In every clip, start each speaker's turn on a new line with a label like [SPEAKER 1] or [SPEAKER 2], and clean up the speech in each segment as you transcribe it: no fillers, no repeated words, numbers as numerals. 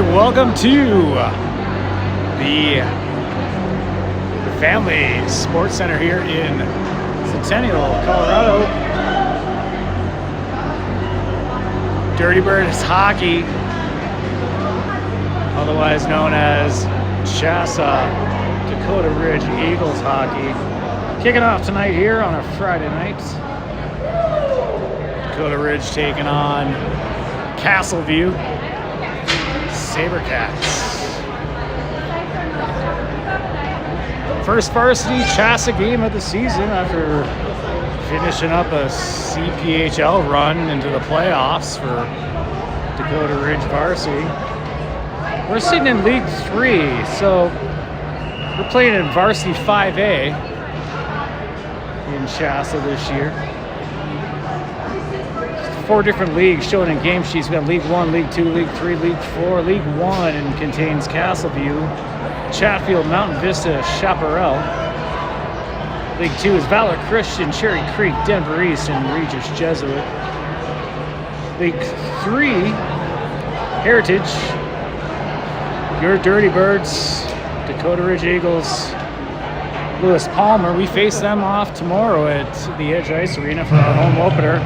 [SPEAKER 1] right, welcome to the Family Sports Center here in Centennial, Colorado. Dirty Birds hockey, otherwise known as Chassa Dakota Ridge Eagles hockey, kicking off tonight here on a Friday night. Dakota Ridge taking on Castleview Sabercats. First varsity Chassa game of the season after finishing up a CPHL run into the playoffs for Dakota Ridge Varsity. We're sitting in League 3, so we're playing in Varsity 5A in Chassa this year. 4 different leagues shown in game sheets. We got League 1, League 2, League 3, League 4. League 1 contains Castleview, Chatfield, Mountain Vista, Chaparral. League 2 is Valor Christian, Cherry Creek, Denver East, and Regis Jesuit. League 3, Heritage, your Dirty Birds, Dakota Ridge Eagles, Lewis Palmer. We face them off tomorrow at the Edge Ice Arena for our home opener.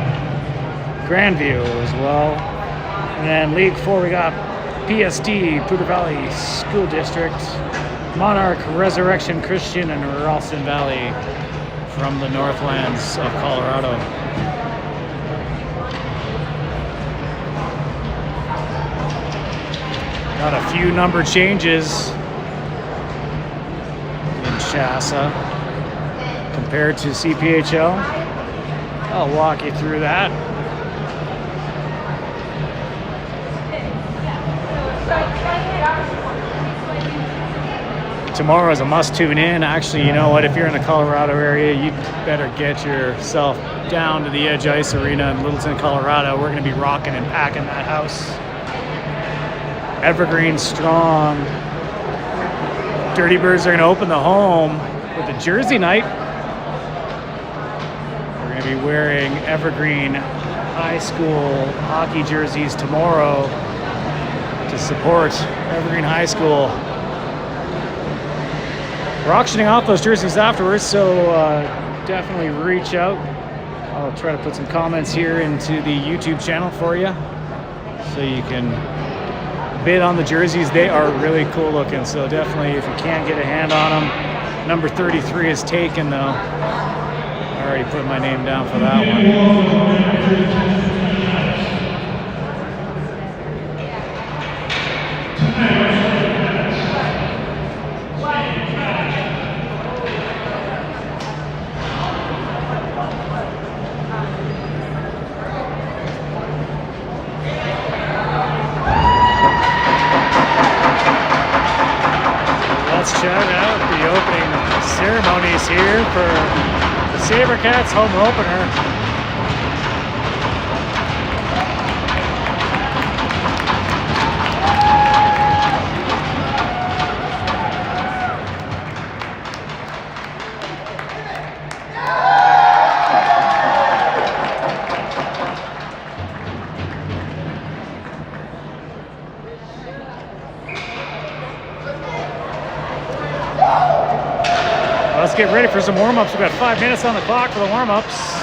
[SPEAKER 1] Grandview as well. And then League 4, we got PSD, Poudre Valley School District, Monarch, Resurrection Christian, and Ralston Valley from the Northlands of Colorado. Got a few number changes in Chassa compared to CPHL. I'll walk you through that. Tomorrow is a must tune in. Actually, you know what? If you're in the Colorado area, you better get yourself down to the Edge Ice Arena in Littleton, Colorado. We're going to be rocking and packing that house. Evergreen strong. Dirty Birds are going to open the home with a jersey night. We're going to be wearing Evergreen High School hockey jerseys tomorrow to support Evergreen High School. We're auctioning off those jerseys afterwards, so definitely reach out. I'll try to put some comments here into the YouTube channel for you so you can bid on the jerseys. They are really cool looking, so definitely if you can't get a hand on them. Number 33 is taken though. I already put my name down for that one. Check out the opening ceremonies here for the Sabercats home opener. Let's get ready for some warm-ups. We've got 5 minutes on the clock for the warm-ups.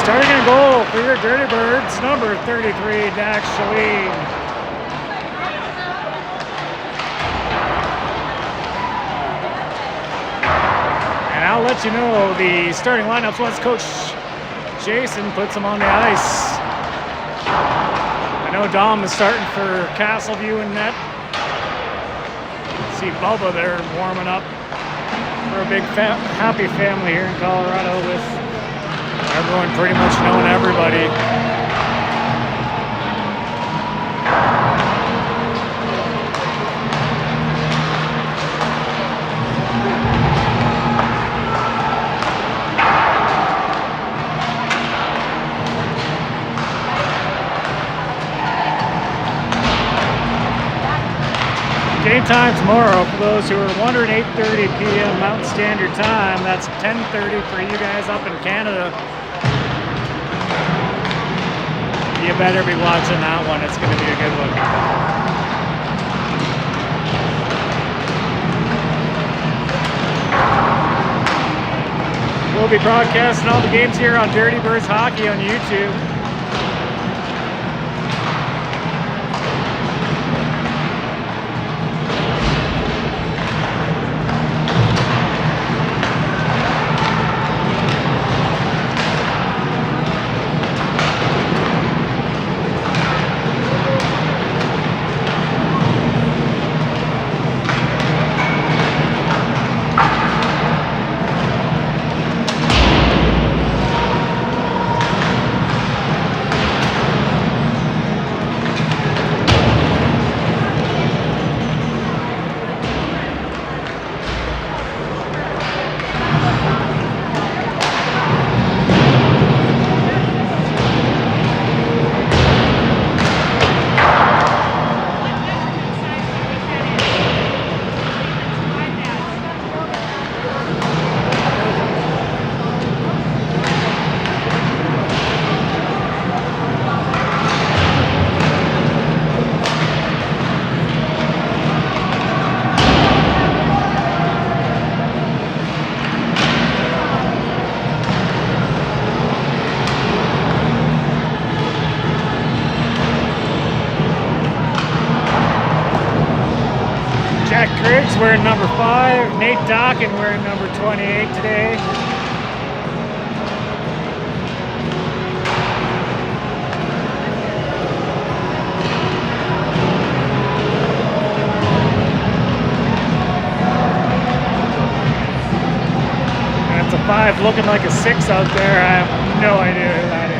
[SPEAKER 1] Starting in goal for your Dirty Birds, number 33, Dax Shaleen. And I'll let you know the starting lineups once Coach Jason puts them on the ice. I know Dom is starting for Castleview in net. See Bubba there warming up for a big happy family here in Colorado with everyone pretty much knowing everybody. Game time tomorrow, for those who are wondering, 8:30 p.m. Mountain Standard Time. That's 10:30 for you guys up in Canada. You better be watching that one. It's going to be a good one. We'll be broadcasting all the games here on Dirty Birds Hockey on YouTube. Griggs wearing number 5. Nate Dockin wearing number 28 today. That's a 5 looking like a 6 out there. I have no idea who that is.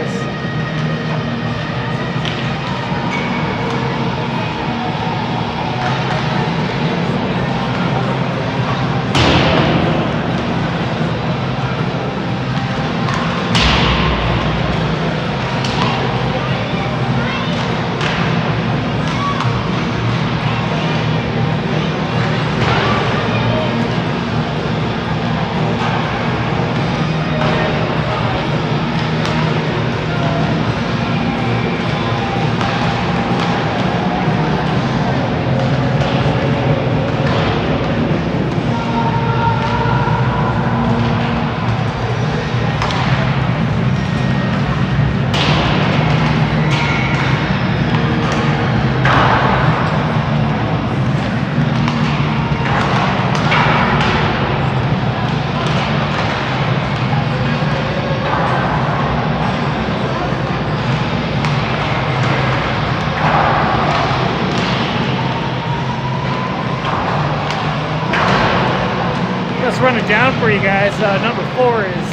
[SPEAKER 1] Let's run it down for you guys. Number 4 is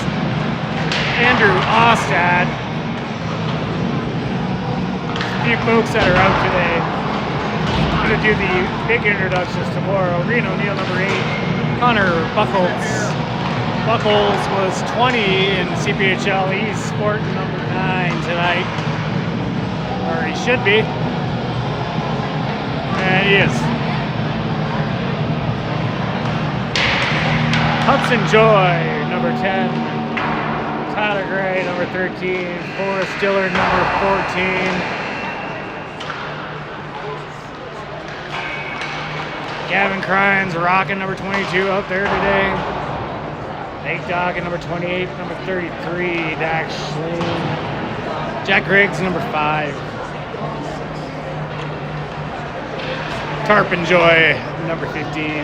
[SPEAKER 1] Andrew Ostad. A few folks that are out today. I'm going to do the big introductions tomorrow. Reno O'Neill, number 8. Connor Buckles. Buckles was 20 in CPHL. He's sporting number 9 tonight. Or he should be. And he is. Hudson Joy, number 10. Tyler Gray, number 13. Forrest Dillard, number 14. Gavin Crines rocking number 22 out there today. Nate Doggan, number 28. Number 33, Dax Schleen. Jack Griggs, number 5. Tarpon Joy, number 15.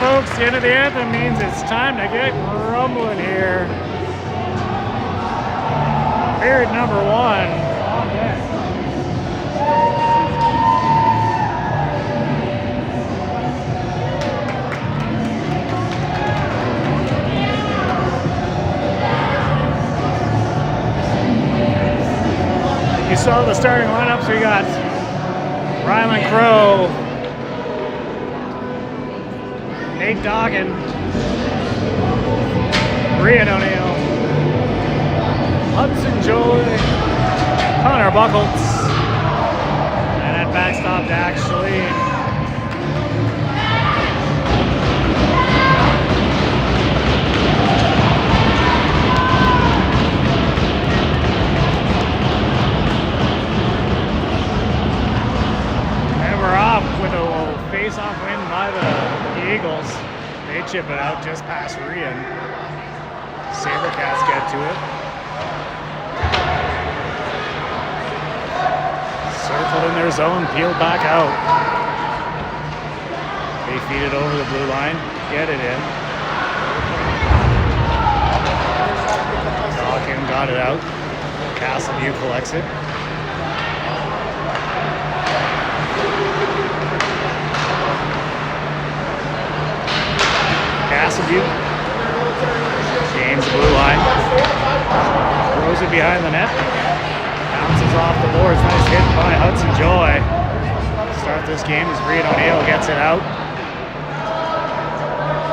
[SPEAKER 1] folks, the end of the anthem means it's time to get rumbling here. Period number 1 on deck. You saw the starting lineups. We got Rylan Crow, Nate Doggan, Brian O'Neill, Hudson Joy, Connor Buckles, and at backstop Dax Shaleen. And we're off with a face-off win by the Eagles. They chip it out just past Rian. Sabercats get to it. Circled in their zone, peeled back out. They feed it over the blue line, get it in. Dawkins got it out. Castleview collects it. Castleview gains the blue line, throws it behind the net, bounces off the boards. Nice hit by Hudson Joy. Start this game as Reed O'Neill gets it out.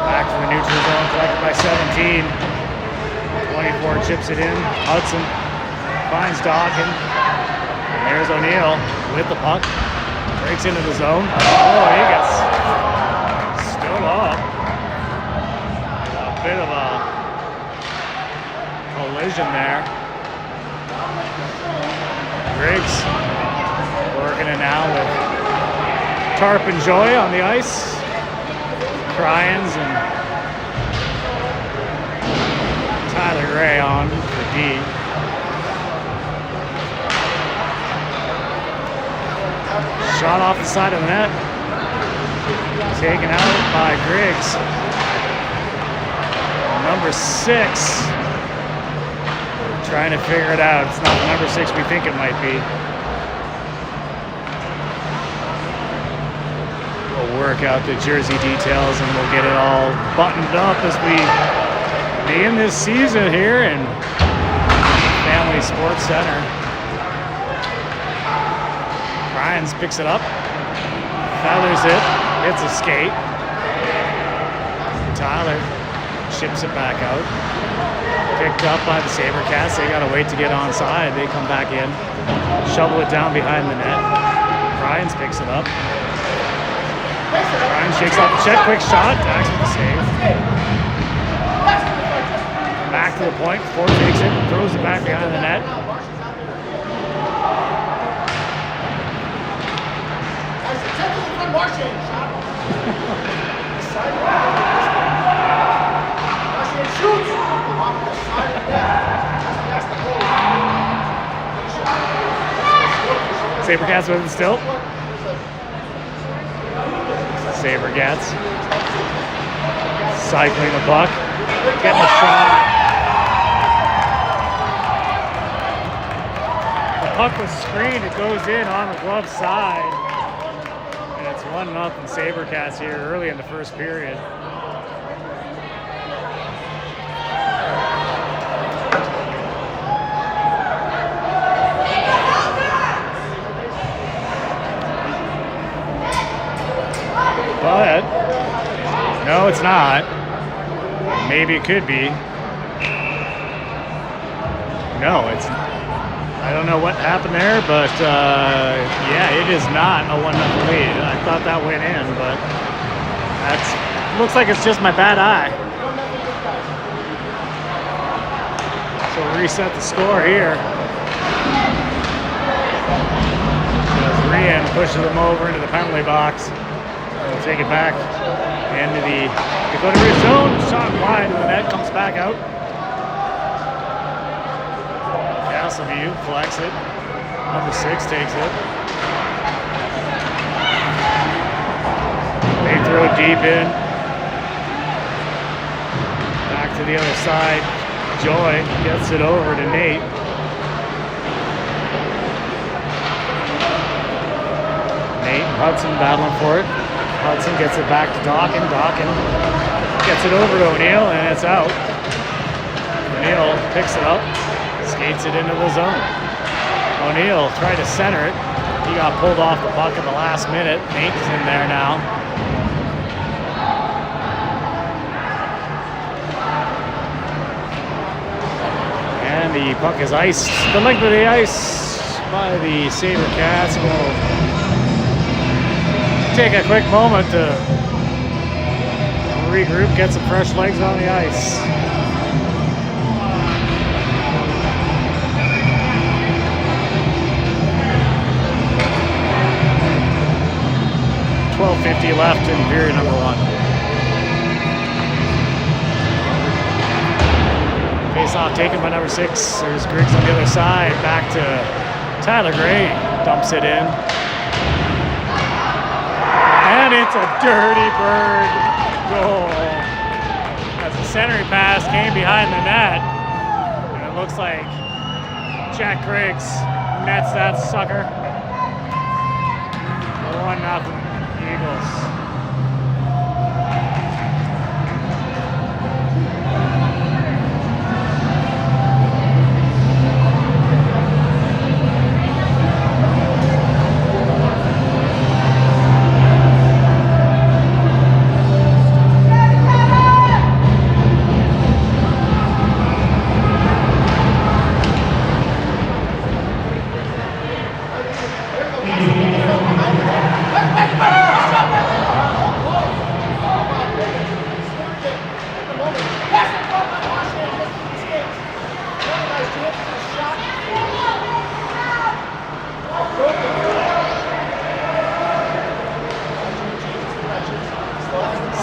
[SPEAKER 1] Back to the neutral zone, collected by 17. 24 chips it in. Hudson finds Dawkins. And there's O'Neill with the puck. Breaks into the zone. Oh, he gets stood up. Bit of a collision there. Griggs working it now with Tarp and Joy on the ice. Cryans and Tyler Gray on for D. Shot off the side of the net. Taken out by Griggs. Number 6. We're trying to figure it out. It's not the number 6 we think it might be. We'll work out the jersey details and we'll get it all buttoned up as we begin this season here in Family Sports Center. Ryans picks it up, feathers it, hits a skate. Tyler chips it back out. Picked up by the Sabercats. They gotta wait to get onside. They come back in, shovel it down behind the net. Ryans picks it up. Ryan shakes off the check, quick shot. Dax with the save. Back to the point. Ford takes it, throws it back behind the net. Sabercats with it still. Sabercats cycling the puck, getting a shot. The puck was screened, it goes in on the glove side. And it's 1-0 Sabercats here early in the first period. But no, it's not. Maybe it could be. No, it's. I don't know what happened there, but yeah, it is not a 1-0 lead. I thought that went in, but that's looks like it's just my bad eye. So we'll reset the score here. As Rian pushes them over into the penalty box. We'll take it back into the Dakota Ridge zone. Shot wide and the net comes back out. Castleview collects it. Number 6 takes it. They throw it deep in. Back to the other side. Joy gets it over to Nate. Nate and Hudson battling for it. Hudson gets it back to Dawkin. Dawkin gets it over to O'Neill, and it's out. O'Neill picks it up, skates it into the zone. O'Neill tried to center it. He got pulled off the puck at the last minute. Nate's in there now. And the puck is iced the length of the ice by the Sabercats. We'll take a quick moment to regroup, get some fresh legs on the ice. .50 left in period number 1. Face-off taken by number 6. There's Griggs on the other side. Back to Tyler Gray. Dumps it in. And it's a dirty bird goal. As the centering pass came behind the net. And it looks like Jack Griggs nets that sucker. 1-0. Eagles.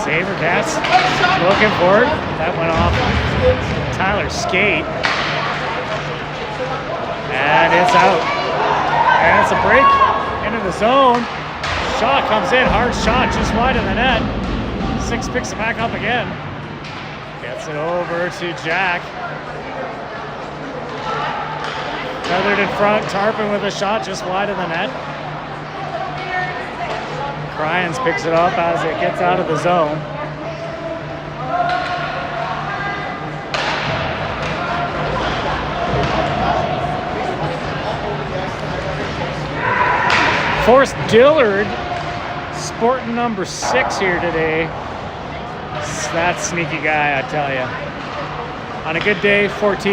[SPEAKER 1] Sabercats looking for it. That went off Tyler's skate. And it's out. And it's a break into the zone. Shot comes in, hard shot, just wide of the net. 6 picks it back up again. Gets it over to Jack. Feathered in front, Tarpon with a shot just wide of the net. Cryans picks it up as it gets out of the zone. Forrest Dillard, sporting number 6 here today. That sneaky guy, I tell you. On a good day, 14.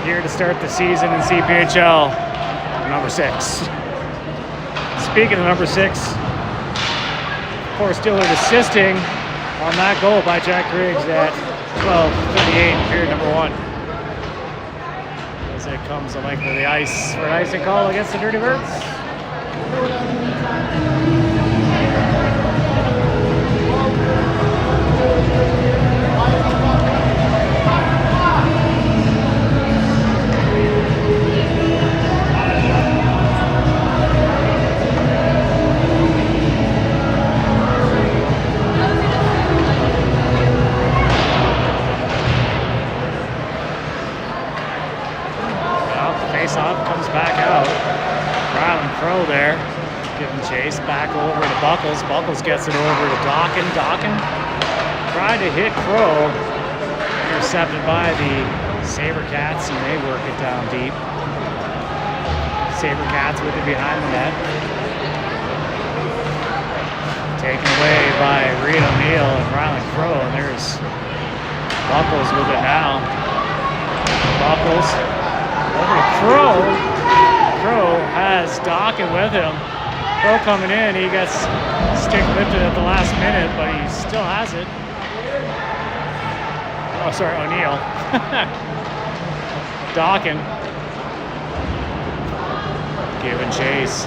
[SPEAKER 1] Here to start the season in CPHL, number 6. Speaking of number 6, Forrest Dillard assisting on that goal by Jack Griggs at 12:58, period number 1. As it comes the length of the ice for an icing call against the Dirty Birds. Face-off comes back out. Ryland Crow there, giving chase back over to Buckles. Buckles gets it over to Dawkin. Dawkin tried to hit Crow, intercepted by the Sabercats, and they work it down deep. Sabercats with it behind the net. Taken away by Reed O'Neill and Ryland Crow, and there's Buckles with it now. Buckles over to Crow. Crow has Dawkin with him. Crow coming in. He gets stick lifted at the last minute, but he still has it. Oh, sorry, O'Neill. Dawkin. Giving chase.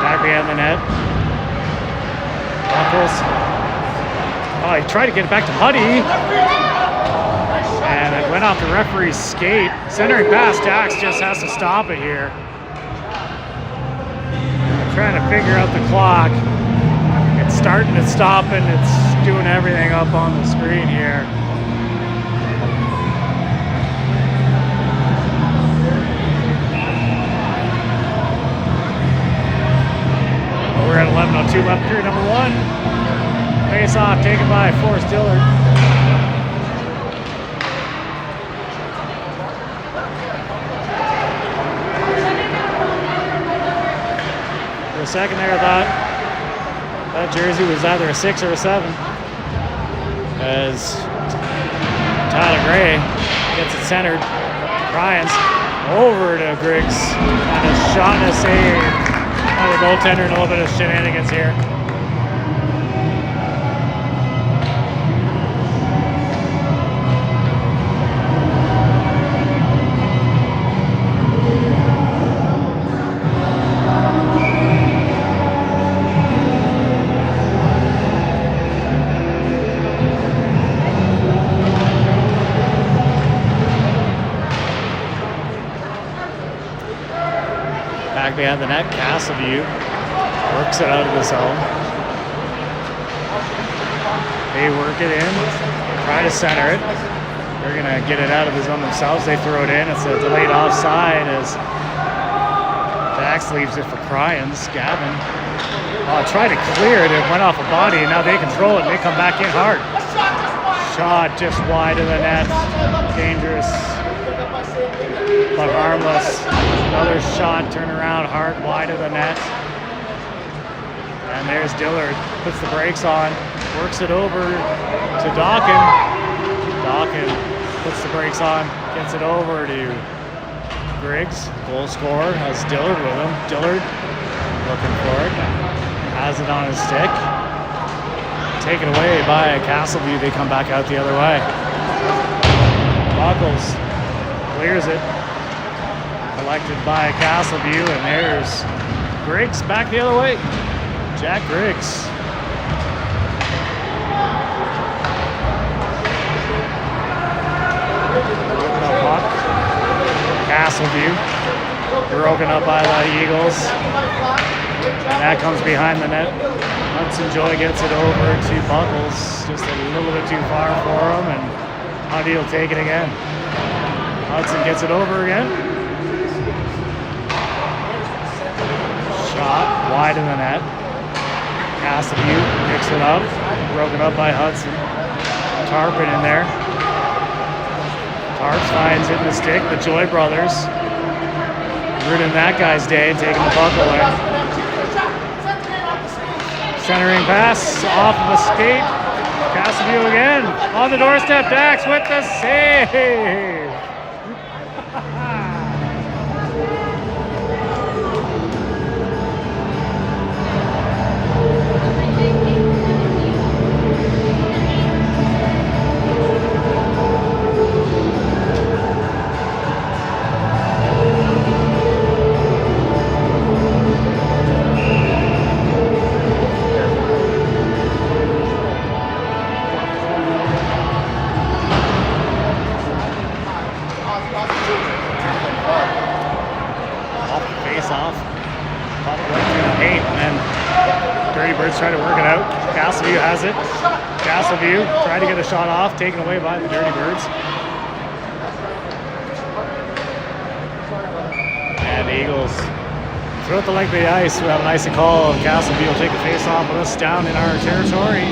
[SPEAKER 1] Back behind the net. Buckles. Oh, he tried to get it back to Huddy. And it went off the referee's skate. Centering pass, Dax just has to stop it here. Trying to figure out the clock. It's starting, it's stopping, it's doing everything up on the screen here. We're at 11:02 left period number 1. Face off taken by Forrest Dillard. For a second there, I thought that jersey was either a 6 or a 7. As Tyler Gray gets it centered. Bryans over to Griggs. And a shot and a save. The goaltender and a little bit of shenanigans here. Back behind the net, Castleview works it out of the zone. They work it in, try to center it. They're gonna get it out of the zone themselves. They throw it in. It's a delayed offside as Dax leaves it for Cryans. Gavin tried to clear it. It went off a body, and now they control it. And they come back in hard. Shot just wide of the net. Dangerous, but harmless. Another shot, turn around, hard, wide of the net. And there's Dillard, puts the brakes on, works it over to Dawkin. Dawkin puts the brakes on, gets it over to Griggs. Goal scorer has Dillard with him. Dillard looking for it, has it on his stick. Taken away by Castleview, they come back out the other way. Buckles clears it. Collected by Castleview, and there's Griggs back the other way. Jack Griggs. Castleview broken up by the Eagles. And that comes behind the net. Hudson Joy gets it over to Buckles, just a little bit too far for him, and Huddy will take it again. Hudson gets it over again. Shot wide in the net. Castleview picks it up, broken up by Hudson. Tarpon in there. Tarps finds it in the stick. The Joy brothers ruining that guy's day and taking the puck away. Centering pass off of a skate. Castleview again on the doorstep. Dax with the save. Trying to work it out. Castleview has it. Castleview trying to get a shot off, taken away by the Dirty Birds. And the Eagles throughout the length of the ice. We have an icy call. Castleview will take a face off with us down in our territory.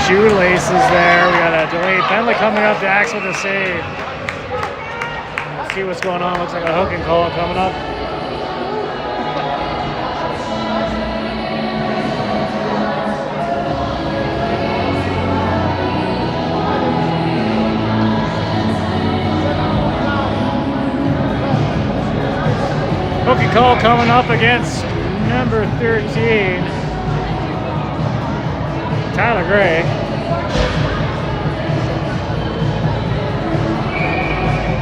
[SPEAKER 1] Shoelaces there. We got a delayed penalty coming up. Dax with a save. Let's see what's going on. Looks like a hooking call coming up. Rookie call coming up against number 13, Tyler Gray.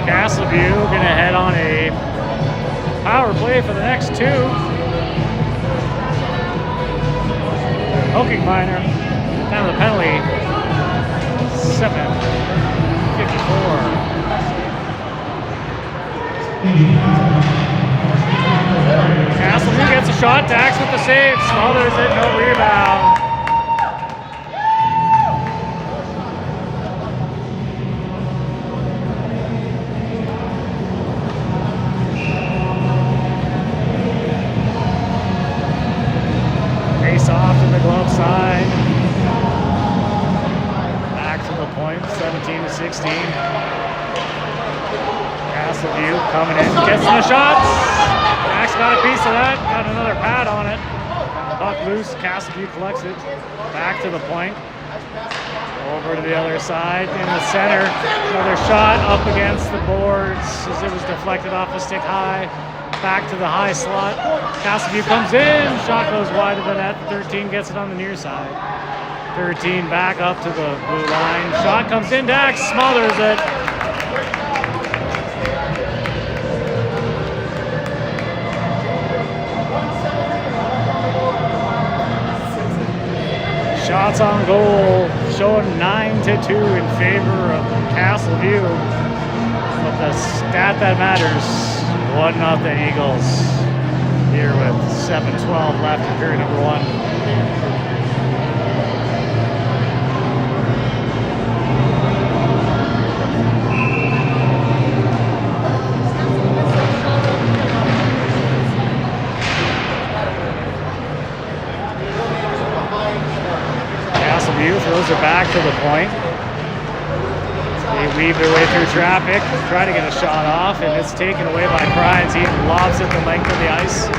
[SPEAKER 1] Castleview gonna head on a power play for the next two. Hooking minor, down to the penalty, 7:54. Castleview gets a shot, Dax with the save, smothers it, no rebound. Face off to the glove side. Back to the point, 17-16. Castleview coming in, gets the shots. Max got a piece of that, got another pad on it. Puck loose, Castleview collects it. Back to the point. Over to the other side, in the center. Another shot up against the boards as it was deflected off the stick high. Back to the high slot. Castleview comes in, shot goes wide of the net. 13 gets it on the near side. 13 back up to the blue line. Shot comes in, Dax smothers it. Shots on goal, showing 9-2 in favor of Castleview. But the stat that matters, 1-0 Eagles. Here with 7:12 left in period number 1. Castleview throws it back to the point. They weave their way through traffic, try to get a shot off, and it's taken away by Cryans. He lobs it the length of the ice.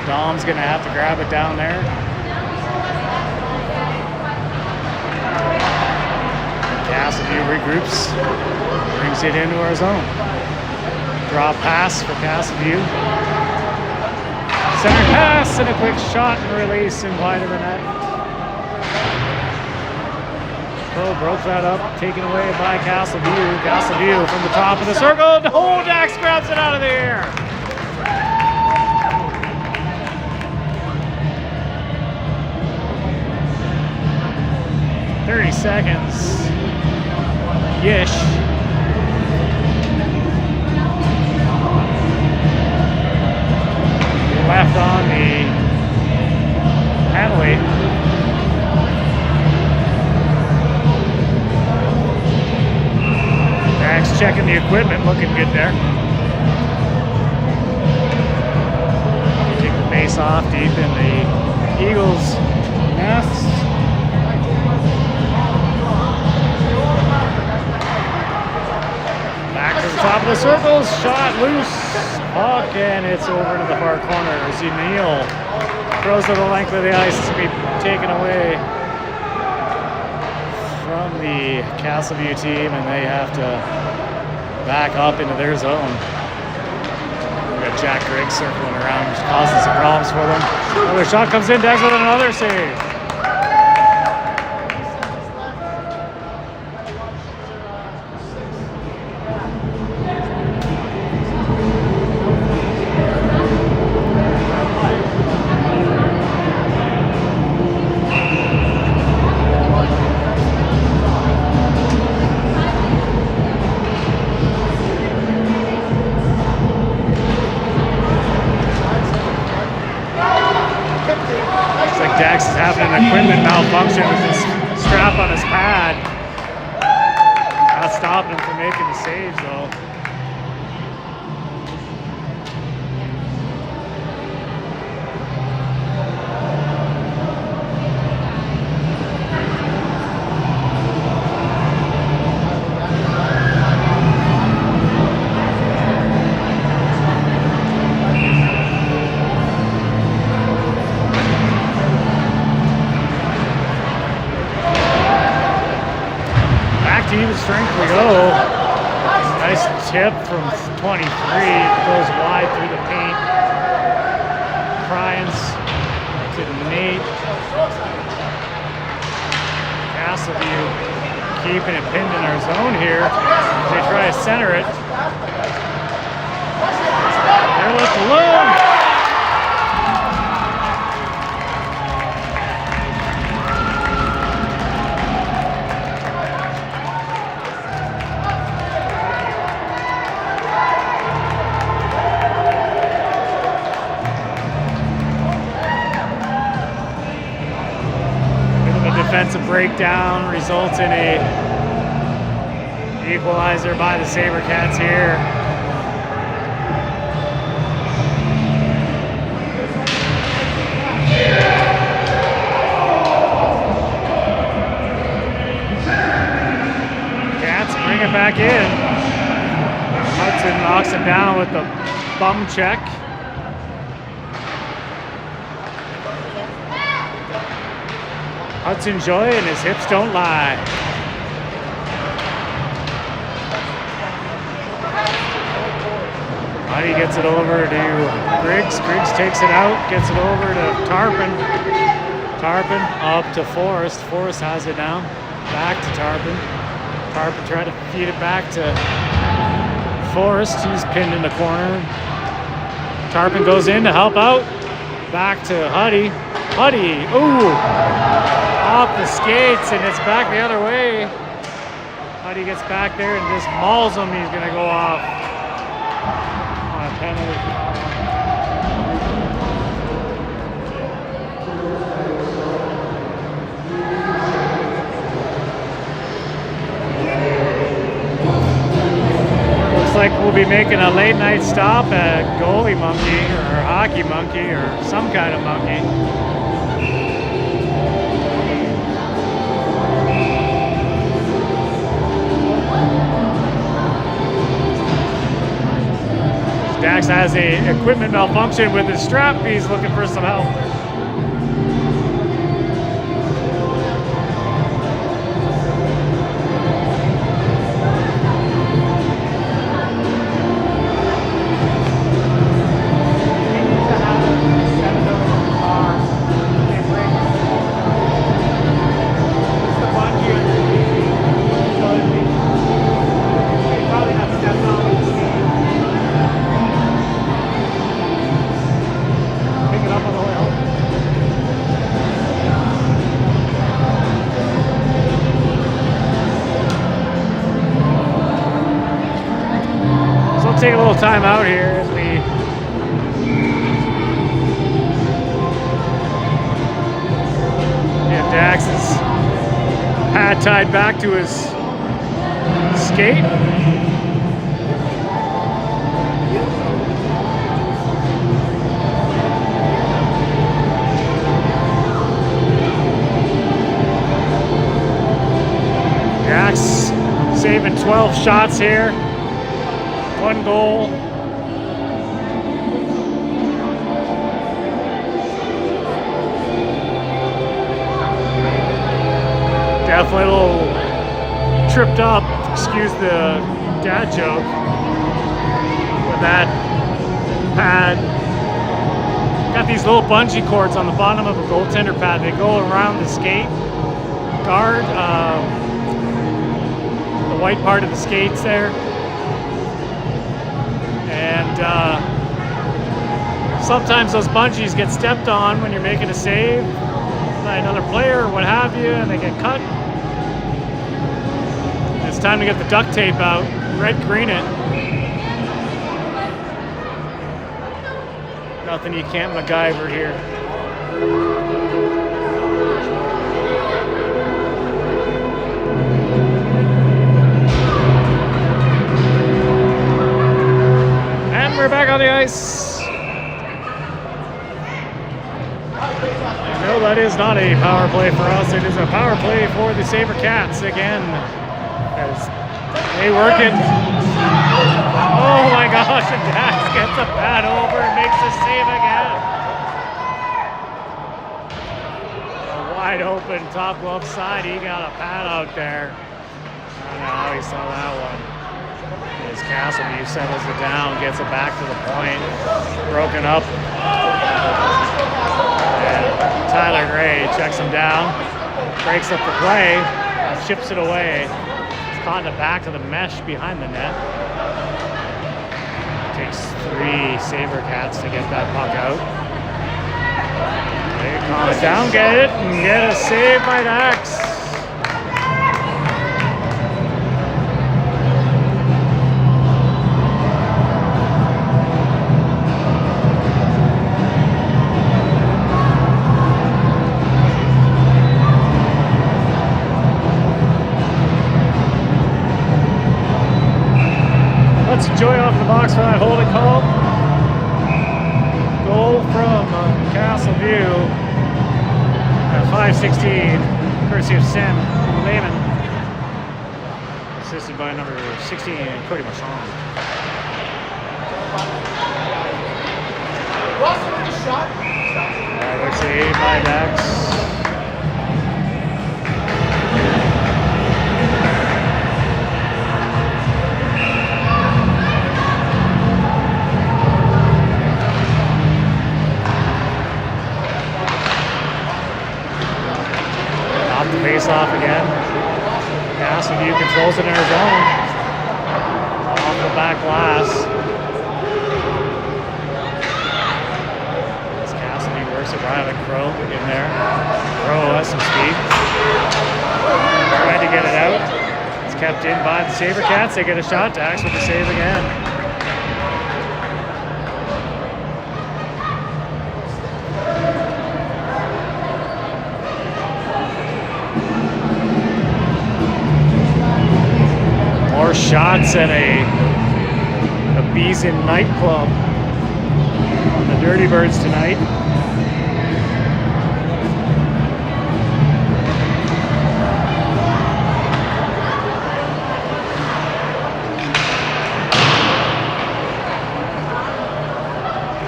[SPEAKER 1] Dom's gonna have to grab it down there. Castleview regroups, brings it into our zone. Drop pass for Castleview. Center pass and a quick shot and release and wide of the net. Oh, broke that up, taken away by Castleview. Castleview from the top of the circle. Oh, Dax grabs it out of the air. "30 seconds. Yish. Left on the penalty. Dax checking the equipment, looking good there. Take the face off deep in the Eagles' nest. Back to the top of the circles, shot loose, puck, and it's over to the far corner. As Neal throws to the length of the ice to be taken away from the Castleview team, and they have to back up into their zone. We got Jack Griggs circling around, causing some problems for them. Another shot comes in, Dex with another save. Dax is having an equipment malfunction with his strap on his pad. Not stopping him from making the saves though. Even strength we go. Nice tip from 23. Goes wide through the paint. Pryans to Nate. Castleview keeping it pinned in our zone here. They try to center it. They're left alone. Defensive breakdown results in a equalizer by the Sabercats here. Cats bring it back in. Hudson knocks it down with the bum check. Hudson Joy and his hips don't lie. Huddy gets it over to Griggs. Griggs takes it out, gets it over to Tarpon. Tarpon up to Forrest. Forrest has it now. Back to Tarpon. Tarpon trying to feed it back to Forrest. He's pinned in the corner. Tarpon goes in to help out. Back to Huddy. Huddy, ooh! Off the skates, and it's back the other way. Huddy gets back there and just mauls him. He's going to go off on a penalty. Looks like we'll be making a late night stop at Goalie Monkey or Hockey Monkey or some kind of monkey. Dax has a equipment malfunction with his strap. He's looking for some help. Take a little time out here as we get Dax's pad tied back to his skate. Dax saving 12 shots here. 1 goal. Definitely a little tripped up, excuse the dad joke, with that pad. Got these little bungee cords on the bottom of a goaltender pad. They go around the skate guard, the white part of the skates there. And sometimes those bungees get stepped on when you're making a save by another player or what have you, and they get cut. It's time to get the duct tape out, red green it. Nothing you can't MacGyver here. We're back on the ice. No, that is not a power play for us. It is a power play for the Sabercats again. As they work it. Oh my gosh, and Dax gets a pad over and makes a save again. A wide open top glove side. He got a pad out there. I don't know how he saw that one. As Castleview settles it down, gets it back to the point, broken up. And Tyler Gray checks him down, breaks up the play, and chips it away. It's caught in the back of the mesh behind the net. It takes 3 Sabercats to get that puck out. They calm it down, get it, and get a save by Dax. Joy off the box for that holding call. Goal from Castleview at 5:16, courtesy of Sam Lehman, assisted by number 16, Cody Marchand. Another save by Dax. Face off again. Castleview controls it in his own. Off the back glass. As Castleview works it right at Crow in there. Crow has some speed. Trying to get it out. It's kept in by the Sabercats. They get a shot. Dax with the save again. Shots at a Beeson nightclub. The Dirty Birds tonight.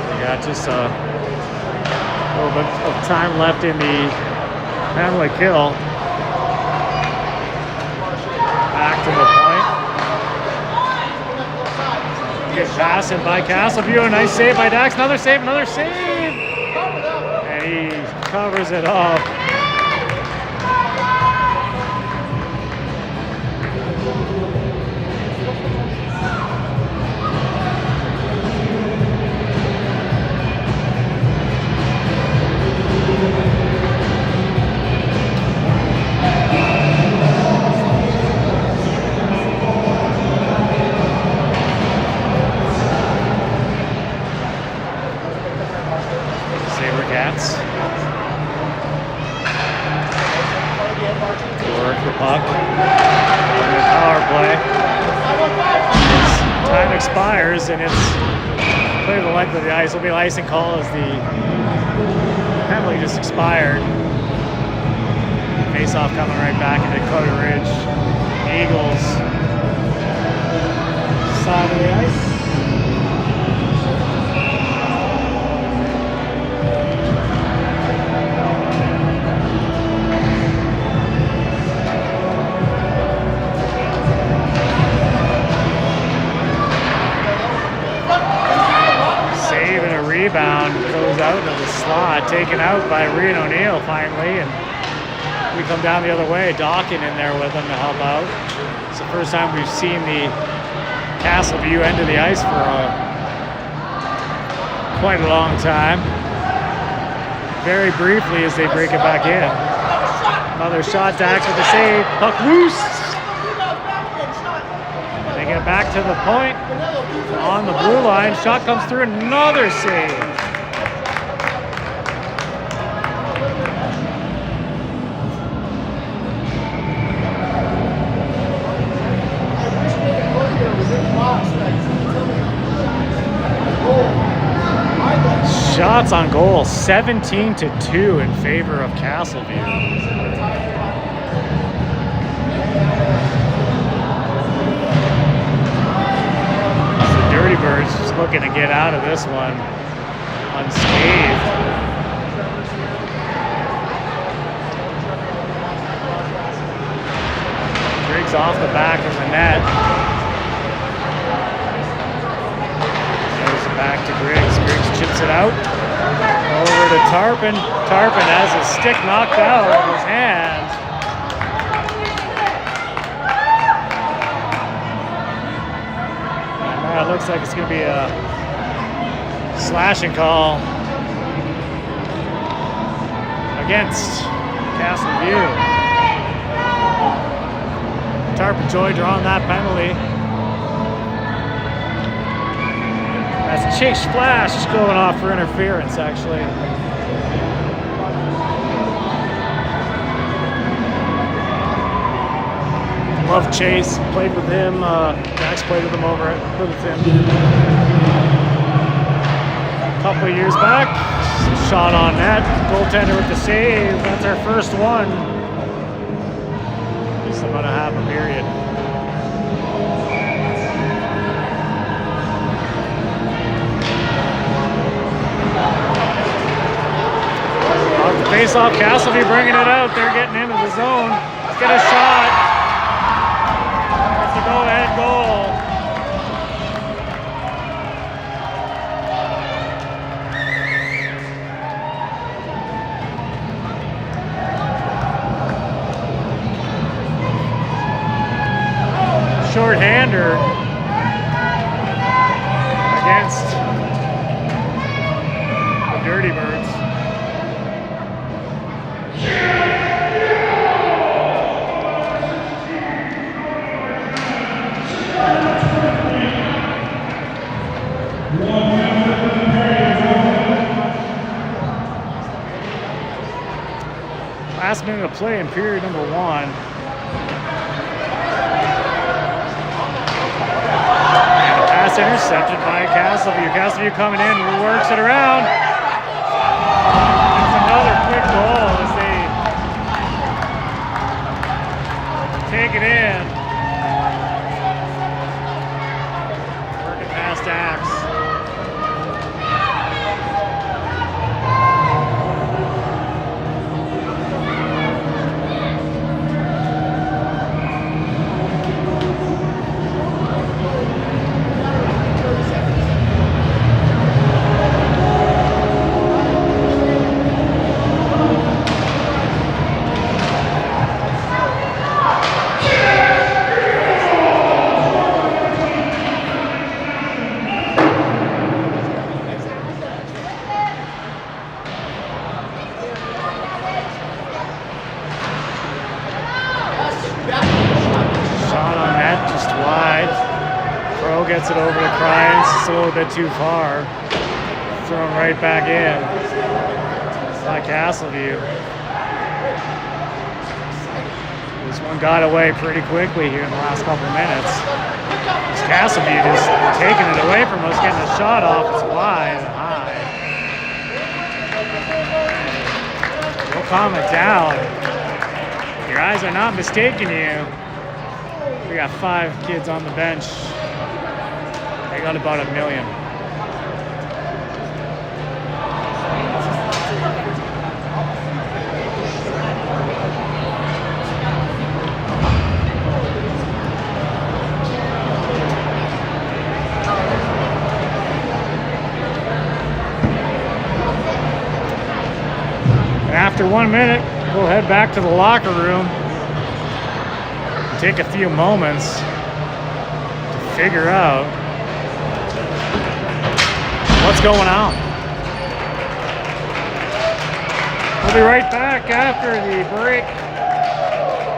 [SPEAKER 1] We got just a little bit of time left in the penalty kill. Back to the point. Good pass in by Castleview. Nice save by Dax. Another save, another save. And he covers it up. Sabercats work the puck. Power play. As time expires and it's play the length of the ice. Will be icing call as the penalty just expired. Face off coming right back into Dakota Ridge. Eagles side of the ice. Rebound goes out into the slot, taken out by Rian O'Neill finally, and we come down the other way. Dawkin in there with him to help out. It's the first time we've seen the Castleview end of the ice for quite a long time. Very briefly as they break it back in. Another shot, Dax with the save. Puck loose. They get back to the point. On the blue line, shot comes through, another save. Shots on goal, 17-2 in favor of Castleview. Dirty Birds just looking to get out of this one unscathed. Briggs off the back of the net. Back to Griggs. Griggs chips it out. Over to Tarpon. Tarpon has his stick knocked out of his hand. And now it looks like it's going to be a slashing call against Castleview. Tarpon Joy drawing that penalty. That's Chase Splash going off for interference, actually. Love Chase. Played with him. Max played with him over at Littleton. A couple of years back. Shot on net. Goaltender with the save. That's our first one. Just about a half a period. Face off, Castleview bringing it out. They're getting into the zone. Let's get a shot. That's the go-ahead goal. Short-hander against the Dirty Birds. Last minute of play in period number 1. And a pass intercepted by Castleview. Castleview coming in, works it around. It's another quick goal as they take it in. Working past Axe. Gets it over to Cryans, it's a little bit too far. Thrown right back in by Castleview. This one got away pretty quickly here in the last couple of minutes. This Castleview just taking it away from us, getting a shot off. It's wide and high. We'll calm it down. Your eyes are not mistaking you. We got 5 kids on the bench. They got about 1 million. And after 1 minute, we'll head back to the locker room and take a few moments to figure out what's going on. We'll be right back after the break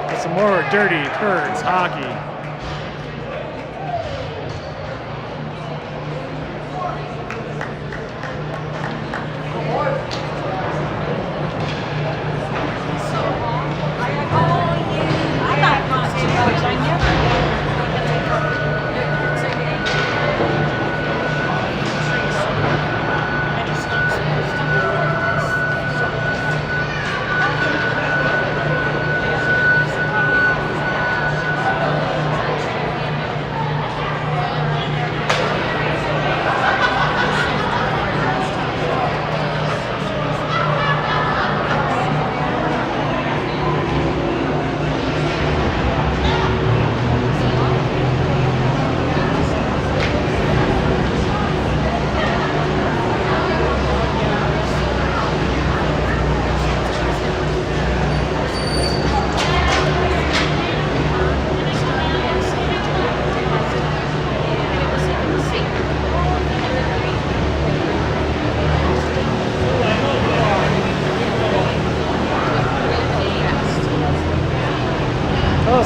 [SPEAKER 1] with some more Dirty Birds hockey.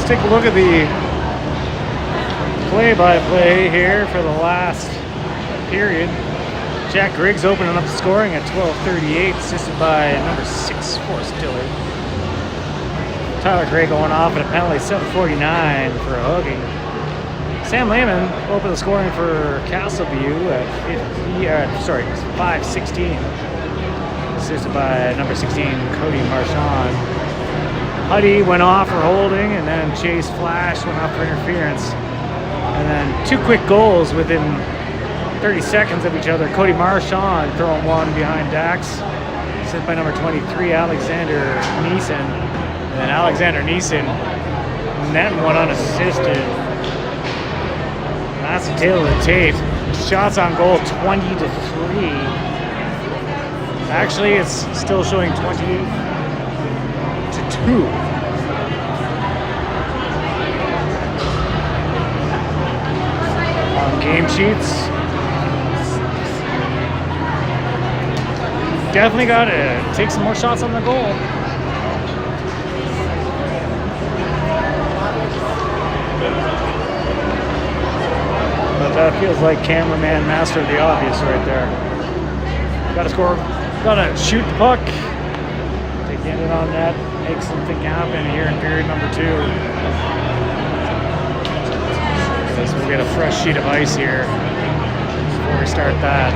[SPEAKER 1] take a look at the play-by-play here for the last period. Jack Griggs opening up the scoring at 12:38, assisted by number 6, Forrest Dillard. Tyler Gray going off at a penalty, 7:49 for a hooking. Sam Lehman opened the scoring for Castleview at 5:16, assisted by number 16, Cody Marchand. Huddy went off for holding, and then Chase Flash went off for interference. And then 2 quick goals within 30 seconds of each other. Cody Marchand throwing one behind Dax, sent by number 23, Alexander Neeson. And then Alexander Neeson netting one unassisted. That's the tail of the tape. Shots on goal 20-3. Actually, it's still showing 20-2. On game sheets. Definitely got to take some more shots on the goal. But that feels like cameraman master of the obvious right there. Got to score. Got to shoot the puck. To get it on net. Make something happen here in period number 2. So we'll get a fresh sheet of ice here before we start that.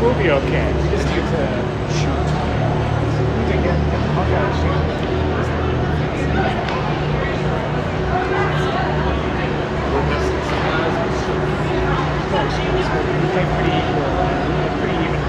[SPEAKER 1] We'll be okay. We just need to shoot. We need to get the puck out of shoot. We played pretty equal. Pretty even.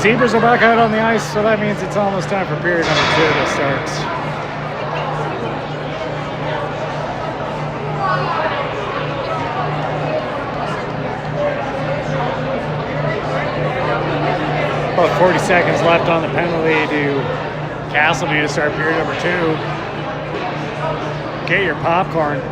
[SPEAKER 1] Zebras are back out on the ice, so that means it's almost time for period number 2 to start. About 40 seconds left on the penalty to Castleview to start period number 2. Get your popcorn.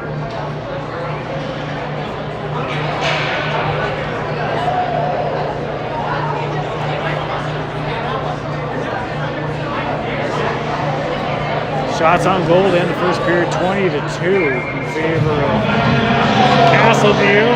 [SPEAKER 1] Shots on goal to end the first period, 20-2 in favor of Castleview.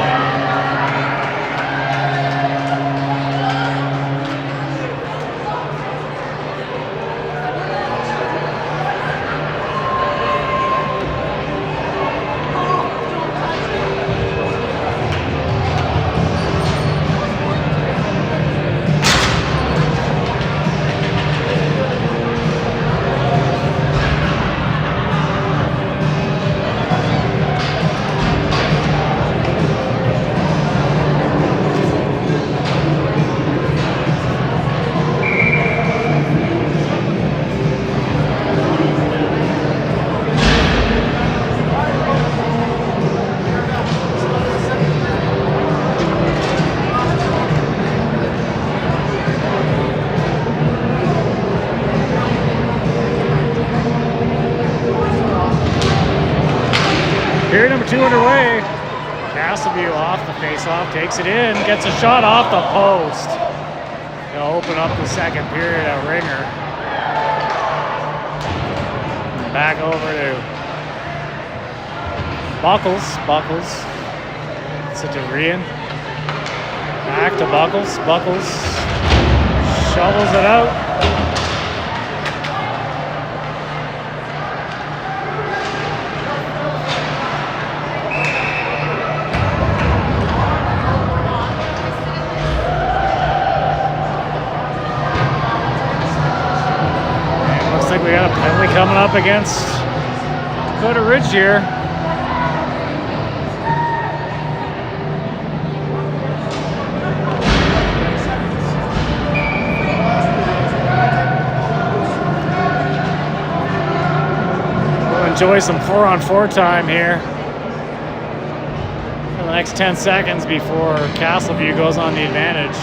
[SPEAKER 1] Period number 2 underway. Castleview off the face-off, takes it in, gets a shot off the post. They'll open up the second period at Ringer. Back over to Buckles. It's to Rian. Back to Buckles. Buckles shovels it out. We got a penalty coming up against Dakota Ridge here. We'll enjoy some 4-on-4 time here for the next 10 seconds before Castleview goes on the advantage.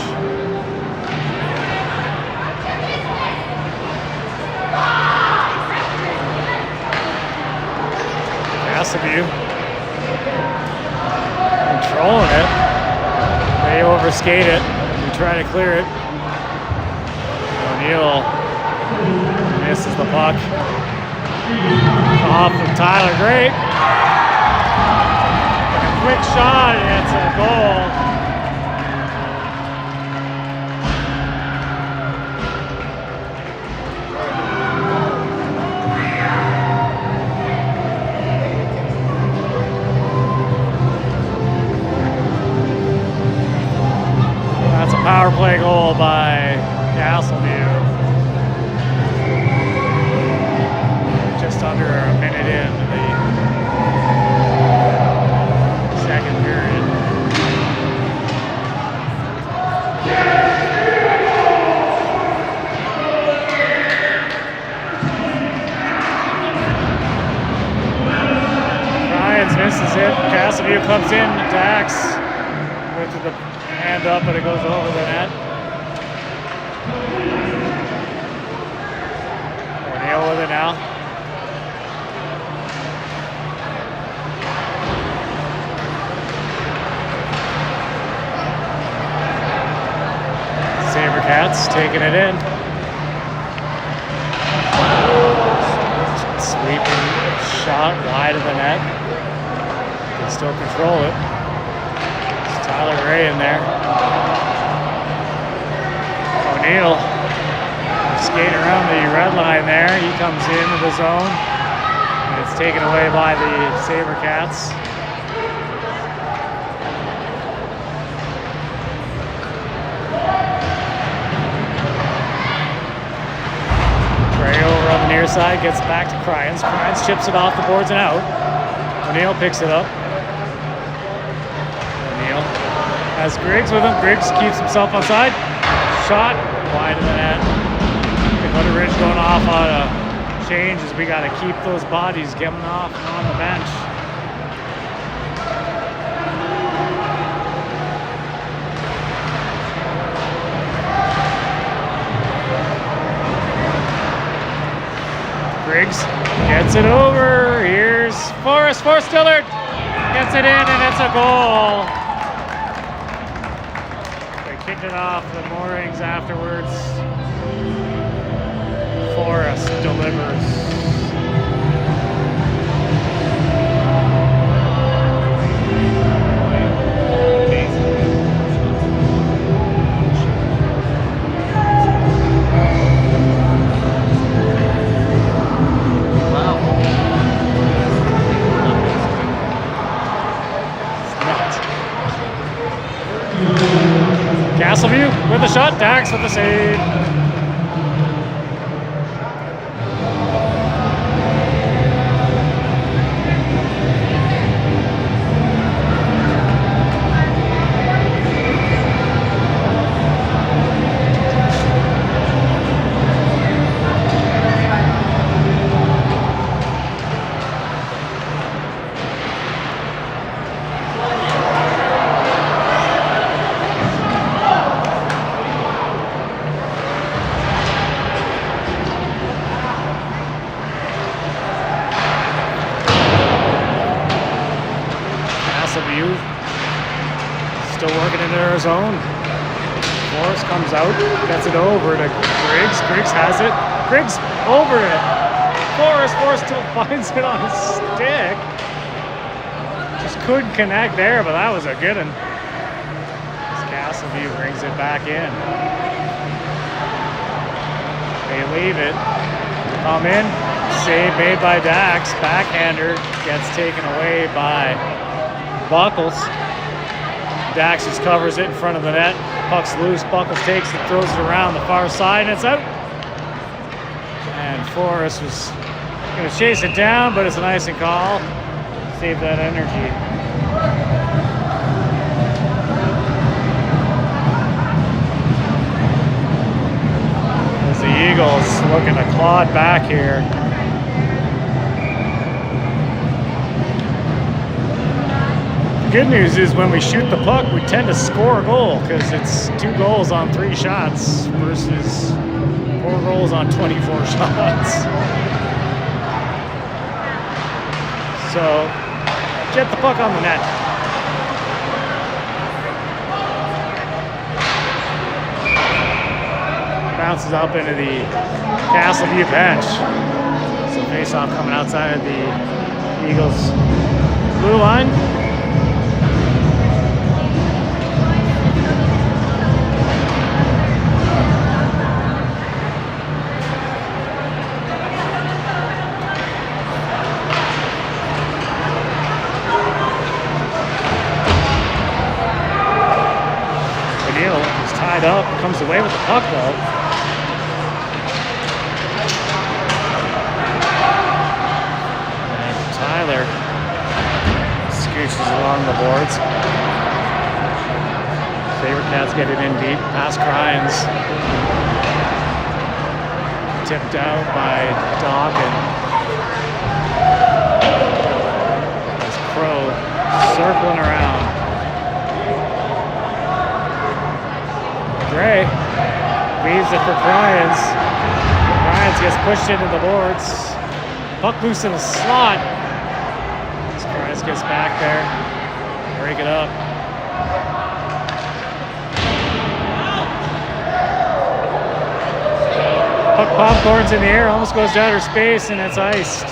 [SPEAKER 1] Castleview controlling it. They overskate it. We try to clear it. O'Neill misses the puck. Off of Tyler Gray. A quick shot and it's a goal. Power play goal by Castleview. Just under a minute into the second period. Ryans misses it. Castleview comes in, attacks with the hand up, but it goes over the net. O'Neill with it now. Sabercats taking it in. Sweeping shot wide of the net. They still control it. Tyler Gray in there. O'Neill skating around the red line there. He comes into the zone. And it's taken away by the Sabercats. Gray over on the near side, gets back to Cryans. Cryans chips it off the boards and out. O'Neill picks it up. Has Griggs with him. Griggs keeps himself outside. shot, wide of the net. Dakota Ridge going off on a change as we got to keep those bodies coming off and on the bench. Griggs gets it over. Here's Forrest Dillard. Gets it in and it's a goal. They kicked it off the moorings afterwards. Forrest delivers. Castleview with the shot, Dax with the save. Still working into their zone. Forrest comes out, gets it over to Griggs. Griggs has it. Griggs over it. Forrest still finds it on his stick. Just couldn't connect there, but that was a good one. Castleview brings it back in. They leave it. Come in. Save made by Dax. Backhander gets taken away by Buckles. Dax just covers it in front of the net. Puck's loose. Buckles takes it, throws it around the far side, and it's out. And Forrest was going to chase it down, but it's an icing call. Save that energy. As the Eagles looking to claw it back here. Good news is when we shoot the puck, we tend to score a goal because it's 2 goals on 3 shots versus 4 goals on 24 shots. So, get the puck on the net. Bounces up into the Castleview bench. So face-off coming outside of the Eagles' blue line. Up, comes away with the puck though. And Tyler scooches along the boards. Sabercats get it in deep, past Cryans. Tipped out by Dawkins. As Crow circling around. Gray leaves it for Cryans. Cryans gets pushed into the boards. Puck loose in the slot. As Cryans gets back there. Break it up. Puck popcorns in the air, almost goes to outer space, and it's iced.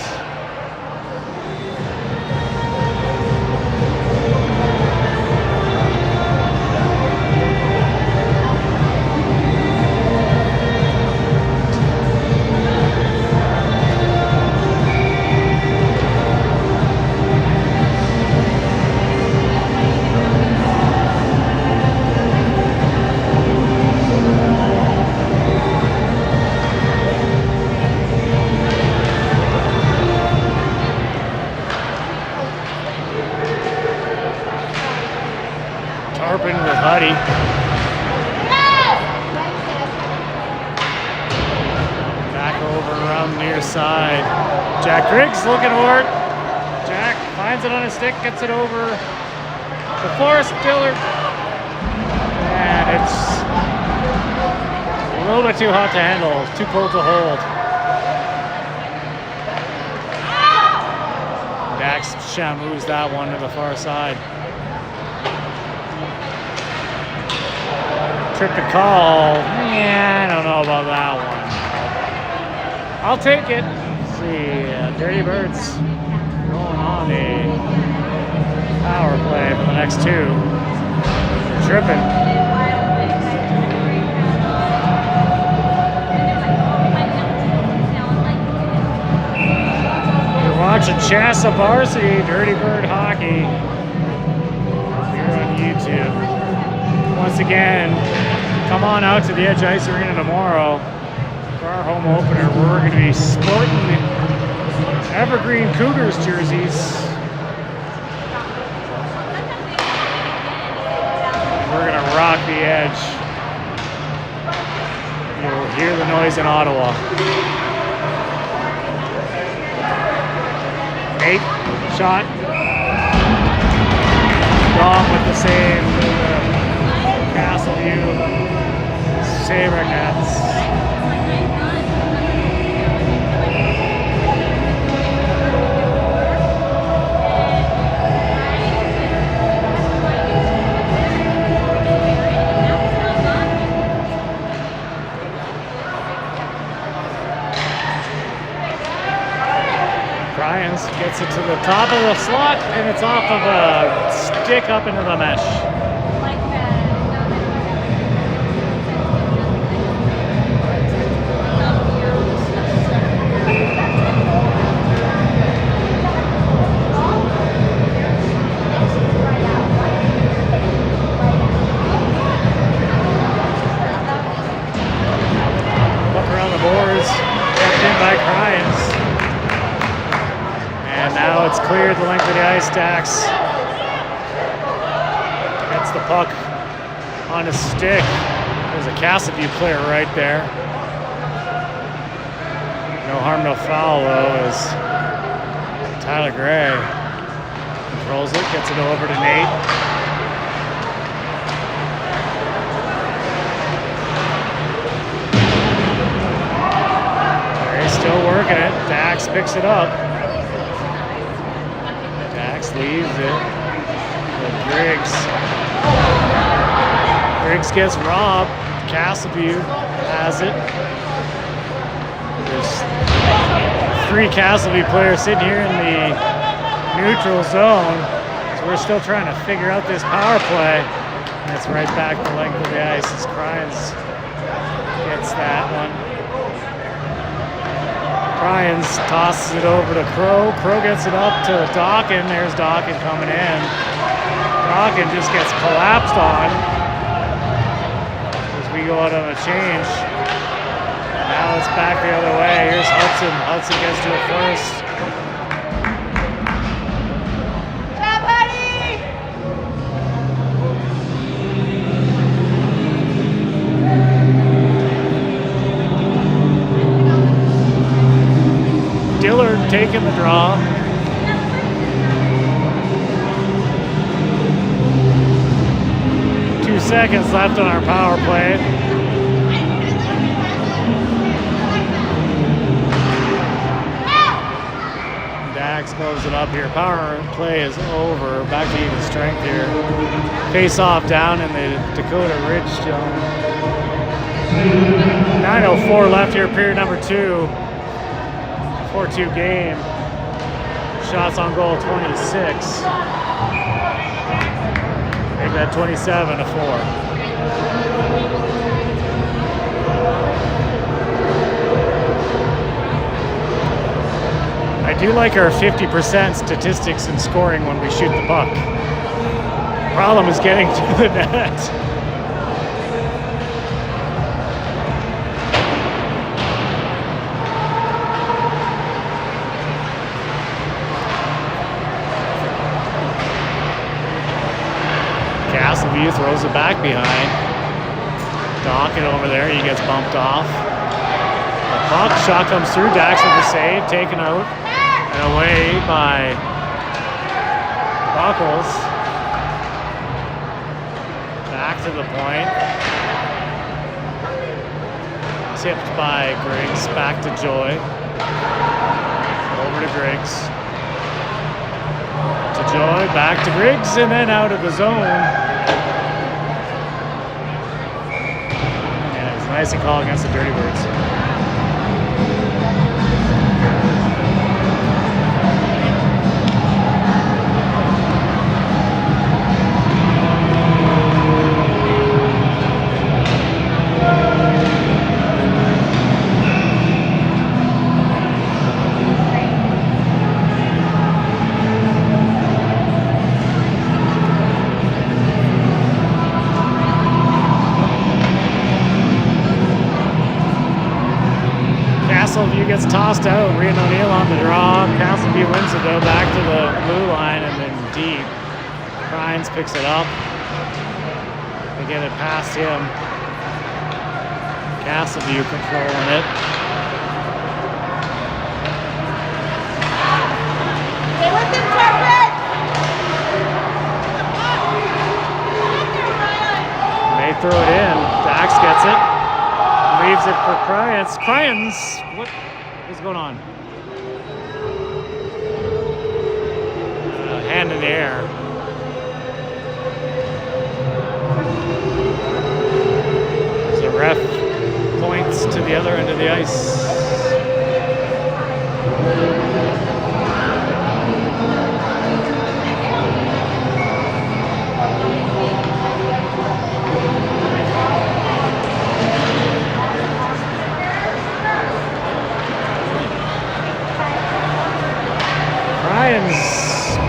[SPEAKER 1] down the near side. Jack Griggs looking for it. Jack finds it on his stick, gets it over to Forrest Dillard. And it's a little bit too hot to handle, too cold to hold. Dax shamoos that one to the far side. Trip to call. Yeah, I don't know about that one. I'll take it. Let's see, Dirty Birds going on the power play for the next two. Tripping. You're watching Chassa Varsity, Dirty Bird Hockey here on YouTube. Once again, come on out to the Edge Ice Arena tomorrow for our home opener. We're going to be sporting the Evergreen Cougars jerseys. We're going to rock the Edge. You'll hear the noise in Ottawa. Nate, shot. Wrong with the save. Castleview Sabercats. Bryans gets it to the top of the slot, and it's off of a stick up into the mesh. It's cleared the length of the ice. Dax gets the puck on his stick. There's a Castleview player right there. No harm, no foul though, as Tyler Gray controls it, gets it over to Nate. Gray's still working it. Dax picks it up. Leaves it for Griggs. Griggs gets robbed. Castleview has it. There's 3 Castleview players sitting here in the neutral zone. So we're still trying to figure out this power play. And it's right back the length of the ice as Cryans gets that one. Cryans tosses it over to Crow. Crow gets it up to Dawkin. There's Dawkin coming in. Dawkin just gets collapsed on as we go out on a change. And now it's back the other way. Here's Hudson. Hudson gets to it first. Dillard taking the draw. Two seconds left on our power play. Dax closes it up here. Power play is over. Back to even strength here. Face off down in the Dakota Ridge zone. 9:04 left here, period number 2. 4-2 game. Shots on goal 26. Make that 27-4. I do like our 50% statistics in scoring when we shoot the puck. Problem is getting to the net. Castleview throws it back behind. Dawkin over there, he gets bumped off. The puck shot comes through. Dax with the save, taken out and away by Buckles. Back to the point. Tipped by Griggs. Back to Joy. Over to Griggs. To Joy. Back to Griggs and then out of the zone. And it was a nice call against the Dirty Birds. Castleview gets tossed out. Rian O'Neill on the draw. Castleview wins it though. Back to the blue line and then deep. Crynes picks it up. They get it past him. Castleview controlling it.
[SPEAKER 2] Stay with him, Carpet!
[SPEAKER 1] They throw it in. Dax gets it. Leaves it for Cryans. Cryans, what is going on? Hand in the air. The ref points to the other end of the ice.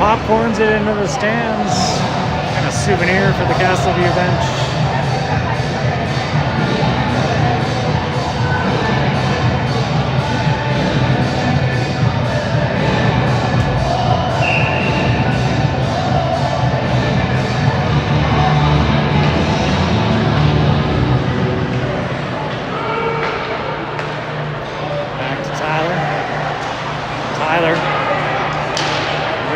[SPEAKER 1] Popcorns it into the stands. And a souvenir for the Castleview bench. Back to Tyler. Tyler.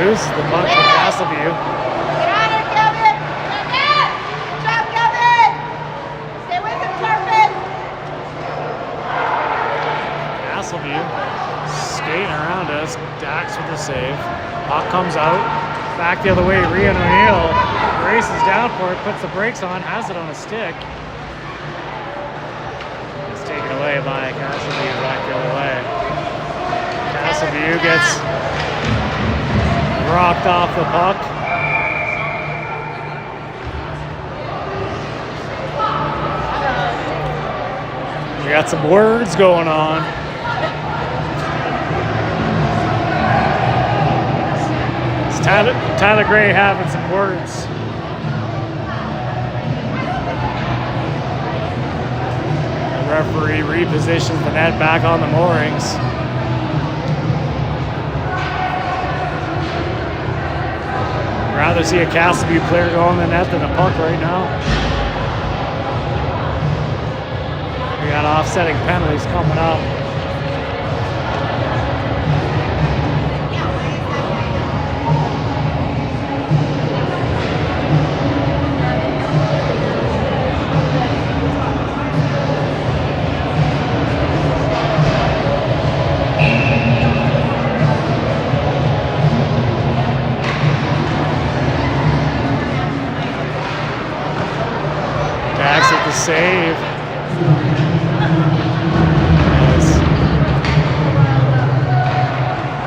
[SPEAKER 1] The puck from Castleview.
[SPEAKER 2] Get on her, Kevin! Good job, Kevin! Stay with him, Carpet!
[SPEAKER 1] Castleview skating around us. Dax with the save. Puck comes out. Back the other way. Rian O'Neill races down for it. Puts the brakes on. Has it on a stick. It's taken away by Castleview back the other way. Castleview gets rocked off the puck. We got some words going on. It's Tyler Gray having some words. The referee repositions the net back on the moorings. Rather see a Castleview player go on the net than a puck right now. We got offsetting penalties coming up. Dax with the save.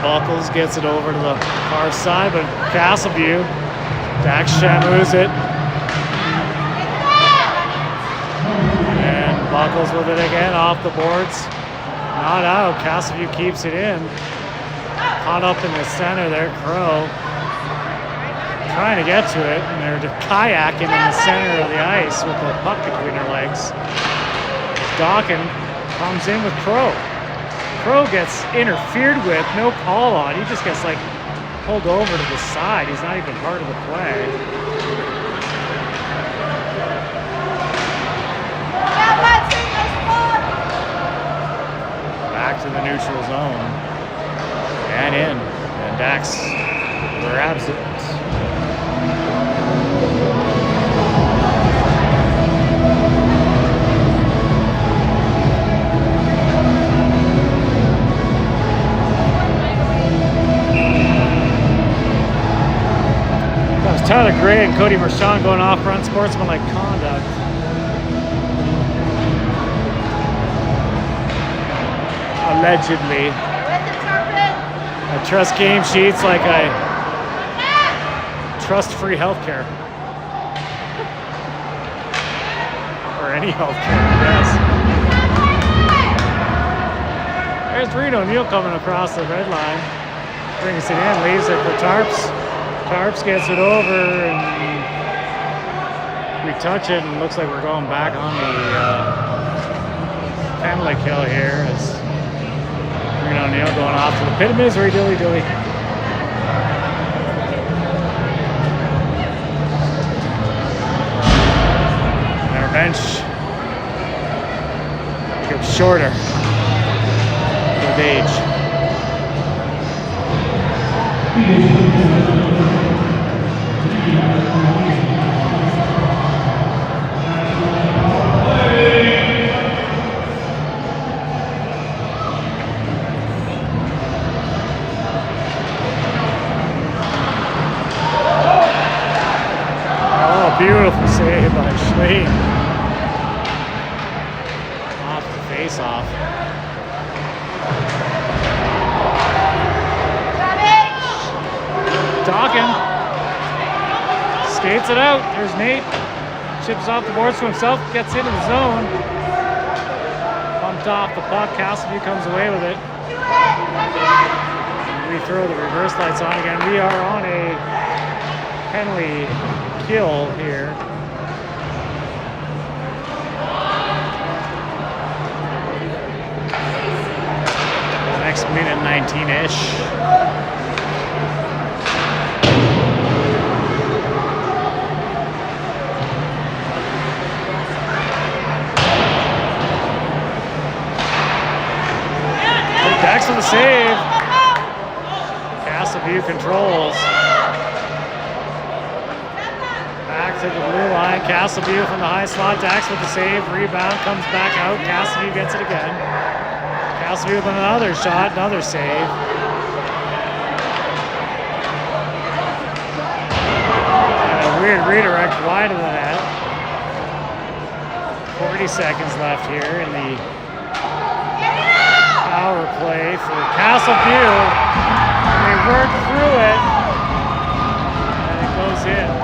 [SPEAKER 1] Buckles gets it over to the far side, but Castleview. Dax shamoos it. And Buckles with it again off the boards. Not out. Castleview keeps it in. Caught up in the center there, Crow. Trying to get to it, and they're kayaking in the center of the ice with the puck between their legs. Dawkin comes in with Crow. Crow gets interfered with, no call on. He just gets like pulled over to the side. He's not even part of the play. to the neutral zone. And in. And Dax grabs it. That was Tyler Gray and Cody Marchand going off for unsportsmanlike conduct. Allegedly. I trust game sheets like I trust free healthcare. Or any healthcare, yes. There's Reno Neal coming across the red line. Brings it in, leaves it for Tarps. Tarps gets it over and we touch it and looks like we're going back on the penalty kill here as Reno Neal going off to the pit of misery, dilly. And our bench gets shorter with age. Beautiful save by Schlee. Off the face-off. Dawkins skates it out. There's Nate. Chips off the boards to himself. Gets into the zone. Bumped off the puck. Castleview comes away with it. We throw the reverse lights on again. We are on a penalty kill here. The next minute 19-ish. Dax with the save. Castleview controls. To the blue line, Castleview from the high slot, Dax with the save, rebound, comes back out, Castleview gets it again. Castleview with another shot, another save. And a weird redirect wide of the net. 40 seconds left here in the power play for Castleview. They work through it, and it goes in.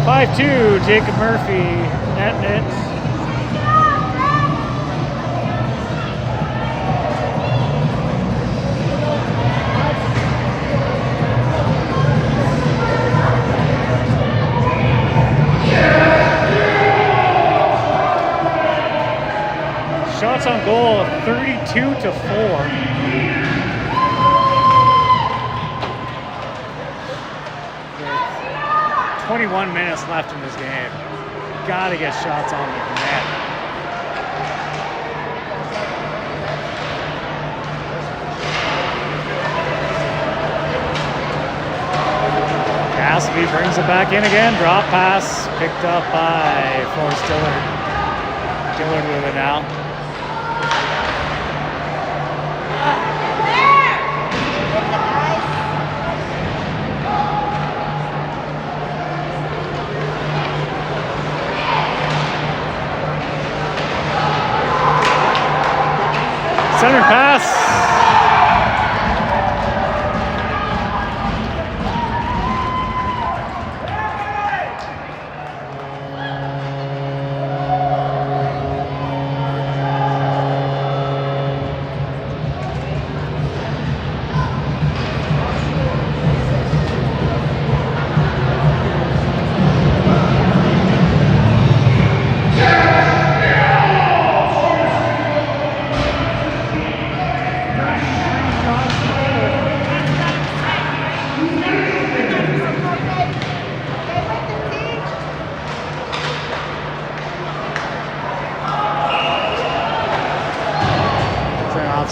[SPEAKER 1] 5-2, Jacob Murphy, net. Shots on goal of 32-4. 21 minutes left in this game. Gotta get shots on the net. Cassidy brings it back in again. Drop pass picked up by Forrest Dillard. Dillard with it now. Center pass.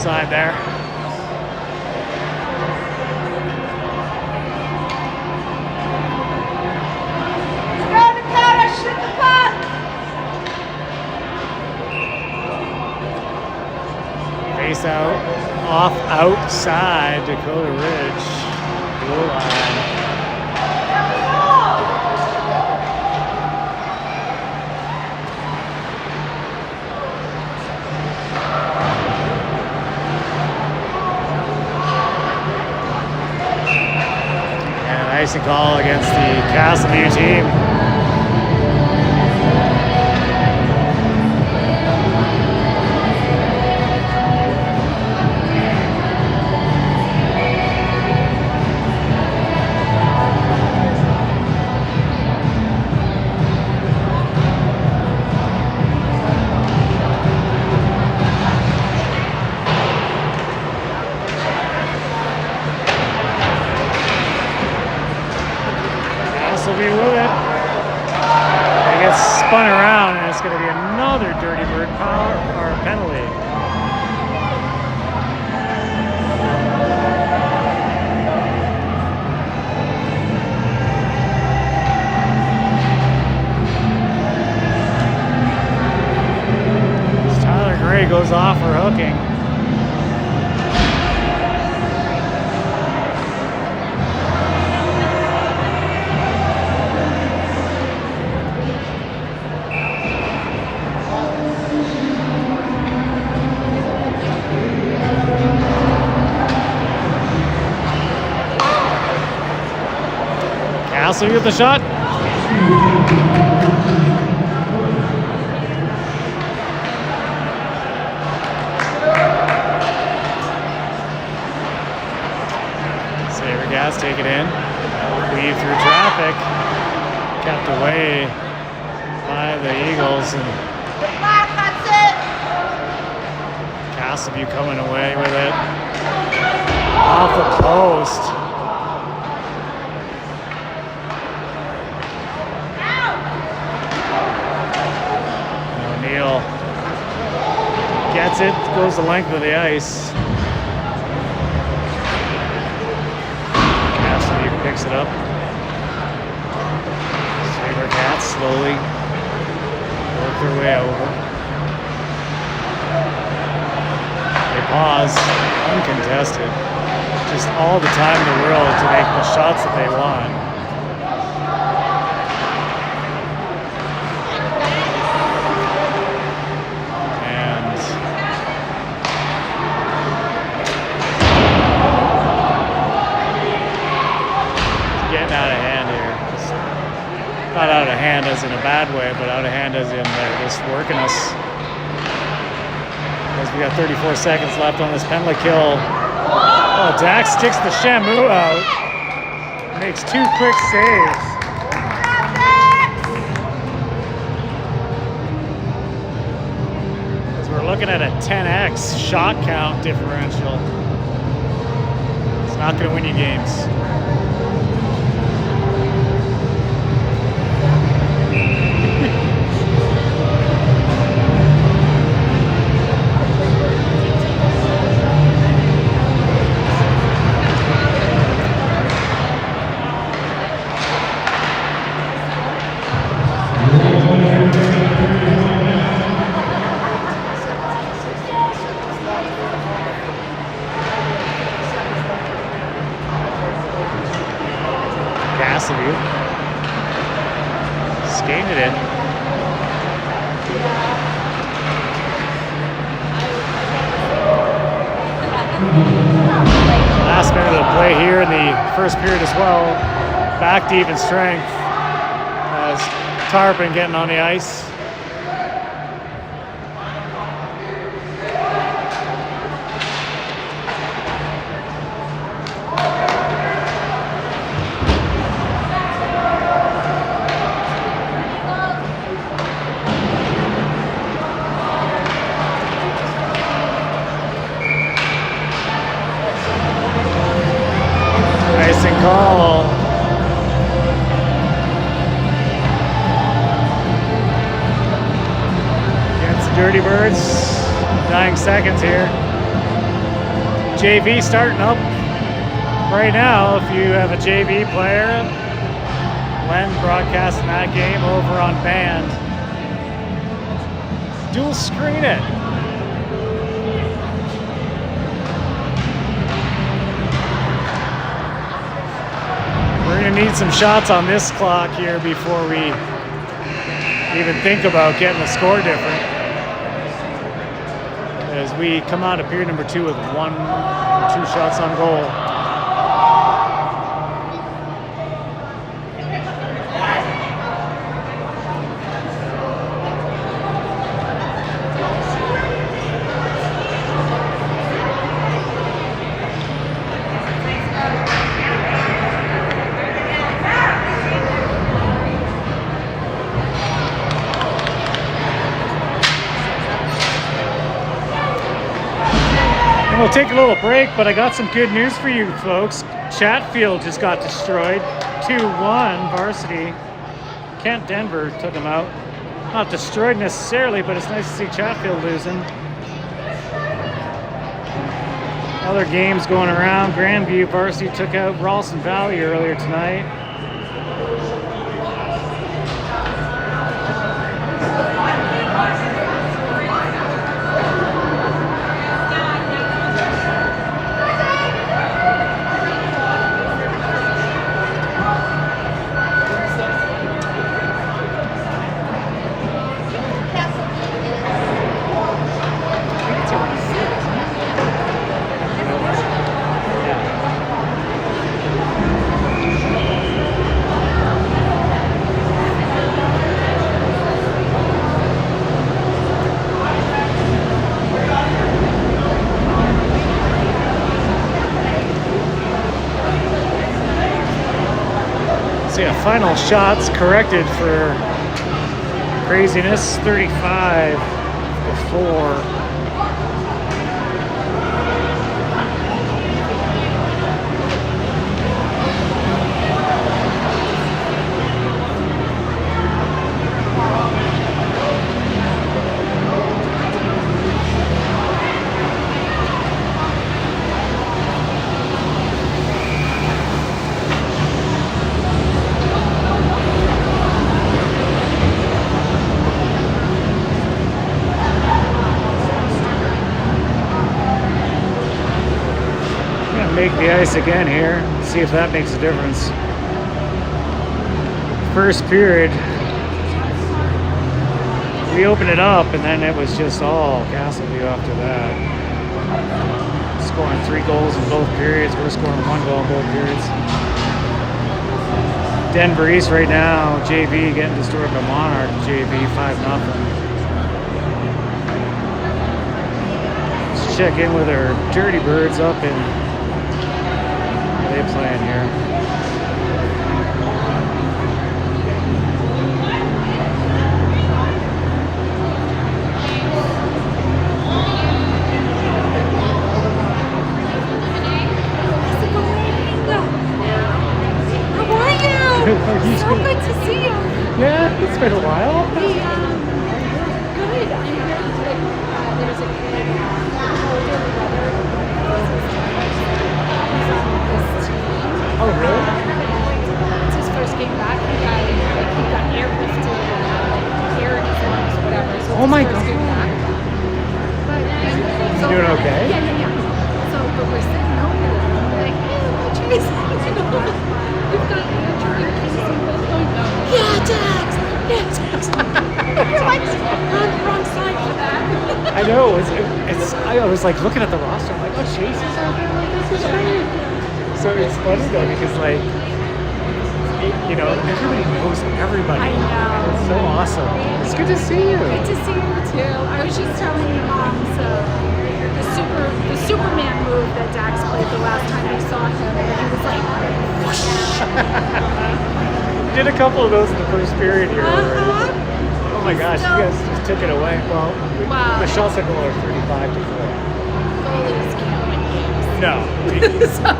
[SPEAKER 1] offside there.
[SPEAKER 2] Go, Dakota, shoot the puck.
[SPEAKER 1] Face out, off outside Dakota Ridge. Blue line. And an icing call against the Castleview team. Will be with it. It gets spun around, and it's going to be another Dirty Bird power or penalty. As Tyler Gray goes off for hooking. Castle with the shot. Sabercats take it in. Weave through traffic. Kept away by the Eagles. And Castleview coming away with it. Off the post. Gets it, goes the length of the ice. Varsity picks it up. Sabercats slowly work their way over. They pause, uncontested. Just all the time in the world to make the shots that they want. Not out of hand as in a bad way, but out of hand as in they're just working us. As we got 34 seconds left on this penalty kill. Oh, Dax sticks the Shamu out. Makes two quick saves. As we're looking at a 10x shot count differential. It's not going to win you games. Varsity skating it in. Last minute of play here in the first period as well. Back to even strength as Tarpon getting on the ice. Call. Against the Dirty Birds. Dying seconds here. JV starting up right now. If you have a JV player, Len broadcasting that game over on band. Dual screen it. We're gonna need some shots on this clock here before we even think about getting the score different. As we come out of period number 2 with 1 or 2 shots on goal. We'll take a little break, but I got some good news for you folks. Chatfield just got destroyed, 2-1 Varsity. Kent Denver took them out. Not destroyed necessarily, but it's nice to see Chatfield losing. Other games going around. Grandview Varsity took out Ralston Valley earlier tonight. Final shots corrected for craziness, 35-4. Make the ice again here, see if that makes a difference. First period, we opened it up and then it was just all Castleview after that. Scoring 3 goals in both periods, we're scoring 1 goal in both periods. Denver East right now, JV getting destroyed by Monarch, JV 5-0. Let's check in with our Dirty Birds up in they playing here.
[SPEAKER 2] How are you? So good to see you.
[SPEAKER 1] Yeah, it's been a while.
[SPEAKER 2] Good. I'm here to there's a kid older brother.
[SPEAKER 1] Oh, really?
[SPEAKER 2] It's his first game back. He got airlifted, air in his lungs, whatever. So
[SPEAKER 1] Oh my
[SPEAKER 2] God. Game back. But
[SPEAKER 1] you doing okay?
[SPEAKER 2] Yeah. So, but we're sitting over there. I'm like, hey, Trace, we've got Andrew and Casey both going, yeah, Jax. We're like on the wrong side for that.
[SPEAKER 1] I know. I was like looking at the roster. I'm like, oh, Chase is out there. Like, this is great. So it's funny though because like, everybody knows everybody.
[SPEAKER 2] I know.
[SPEAKER 1] It's so awesome. It's good to see you.
[SPEAKER 2] Good to see you too. I was just telling your mom the Superman move that Dax played the last time I saw him, and he was like, whoosh.
[SPEAKER 1] You did a couple of those in the first period here.
[SPEAKER 2] Uh-huh.
[SPEAKER 1] Oh my gosh, you guys just took it away. Well,
[SPEAKER 2] wow.
[SPEAKER 1] The shots at goal are 35-4.
[SPEAKER 2] Goalies can't win games.
[SPEAKER 1] No.
[SPEAKER 2] So,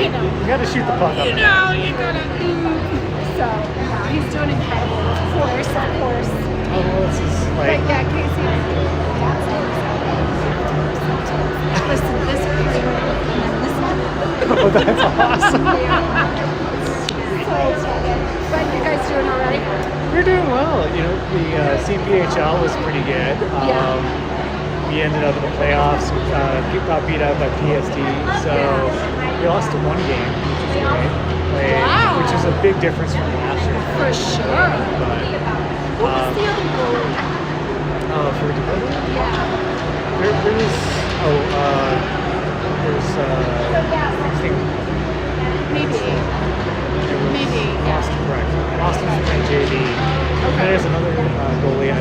[SPEAKER 2] you
[SPEAKER 1] got to shoot the puck up.
[SPEAKER 2] You gotta. So, he's doing incredible. Of course.
[SPEAKER 1] Oh, well, this is like.
[SPEAKER 2] But yeah, Casey. Listen, this
[SPEAKER 1] Oh, that's awesome.
[SPEAKER 2] But you guys doing all right?
[SPEAKER 1] We're doing well. You know, the CPHL was pretty good.
[SPEAKER 2] Yeah.
[SPEAKER 1] We ended up in the playoffs. Got beat out by PSD, so we lost to one game, which is great.
[SPEAKER 2] Wow.
[SPEAKER 1] Which is a big difference from last year.
[SPEAKER 2] For sure.
[SPEAKER 1] But
[SPEAKER 2] What was the other goal?
[SPEAKER 1] for Dakota,
[SPEAKER 2] Yeah.
[SPEAKER 1] there's Sting.
[SPEAKER 2] Maybe. Maybe. Yeah.
[SPEAKER 1] Austin, correct. Austin's playing JV. And there's another goalie. I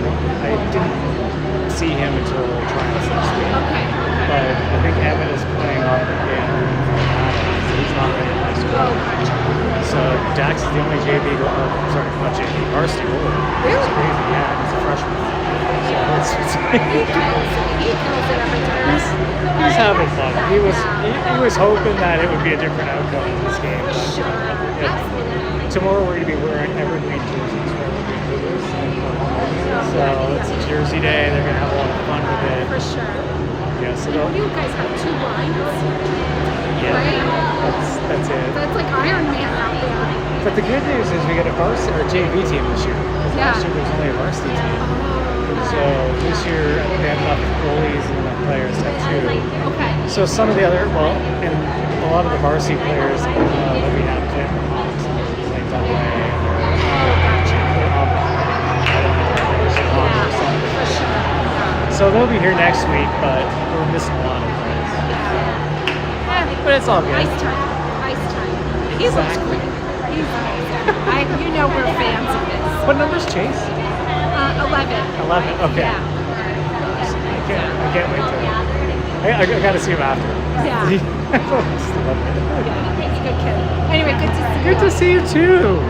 [SPEAKER 1] didn't see him until tryouts last week.
[SPEAKER 2] Okay.
[SPEAKER 1] But I think Evan is playing on again. So he's not ready in high school.
[SPEAKER 2] Oh, gotcha.
[SPEAKER 1] So Dax is the only JV sorry, not JV, varsity goalie.
[SPEAKER 2] Really?
[SPEAKER 1] It's crazy. Yeah, he's a freshman. So
[SPEAKER 2] He kills it every time.
[SPEAKER 1] he's having fun. He was hoping that it would be a different outcome in this game.
[SPEAKER 2] Sure. Absolutely.
[SPEAKER 1] Tomorrow we're going to be wearing evergreen jerseys for evergreen Cougars. So it's a jersey day. They're going to have a lot of fun with it.
[SPEAKER 2] For sure.
[SPEAKER 1] Yeah, so
[SPEAKER 2] You guys have 2 lines,
[SPEAKER 1] yeah,
[SPEAKER 2] right?
[SPEAKER 1] that's it.
[SPEAKER 2] That's like Iron Man out there.
[SPEAKER 1] But the good news is we got a varsity or JV team this year. Because
[SPEAKER 2] Yeah.
[SPEAKER 1] last year there was only a varsity team. So this year they have enough goalies and enough players to have 2.
[SPEAKER 2] Okay.
[SPEAKER 1] So some of the other, and a lot of the varsity players that we have play for Hawks, like that way.
[SPEAKER 2] For sure.
[SPEAKER 1] So they'll be here next week, but we're missing a lot of players. But it's all good.
[SPEAKER 2] Nice time. Nice time. He looks
[SPEAKER 1] Exactly.
[SPEAKER 2] great. He's amazing. You know we're fans of his.
[SPEAKER 1] What number's Chase?
[SPEAKER 2] 11.
[SPEAKER 1] 11. Okay.
[SPEAKER 2] Yeah.
[SPEAKER 1] I can't wait to. I got to see him after.
[SPEAKER 2] Yeah.
[SPEAKER 1] Just love it.
[SPEAKER 2] Yeah. He's a good kid. Anyway, good to see you.
[SPEAKER 1] Good to see you too.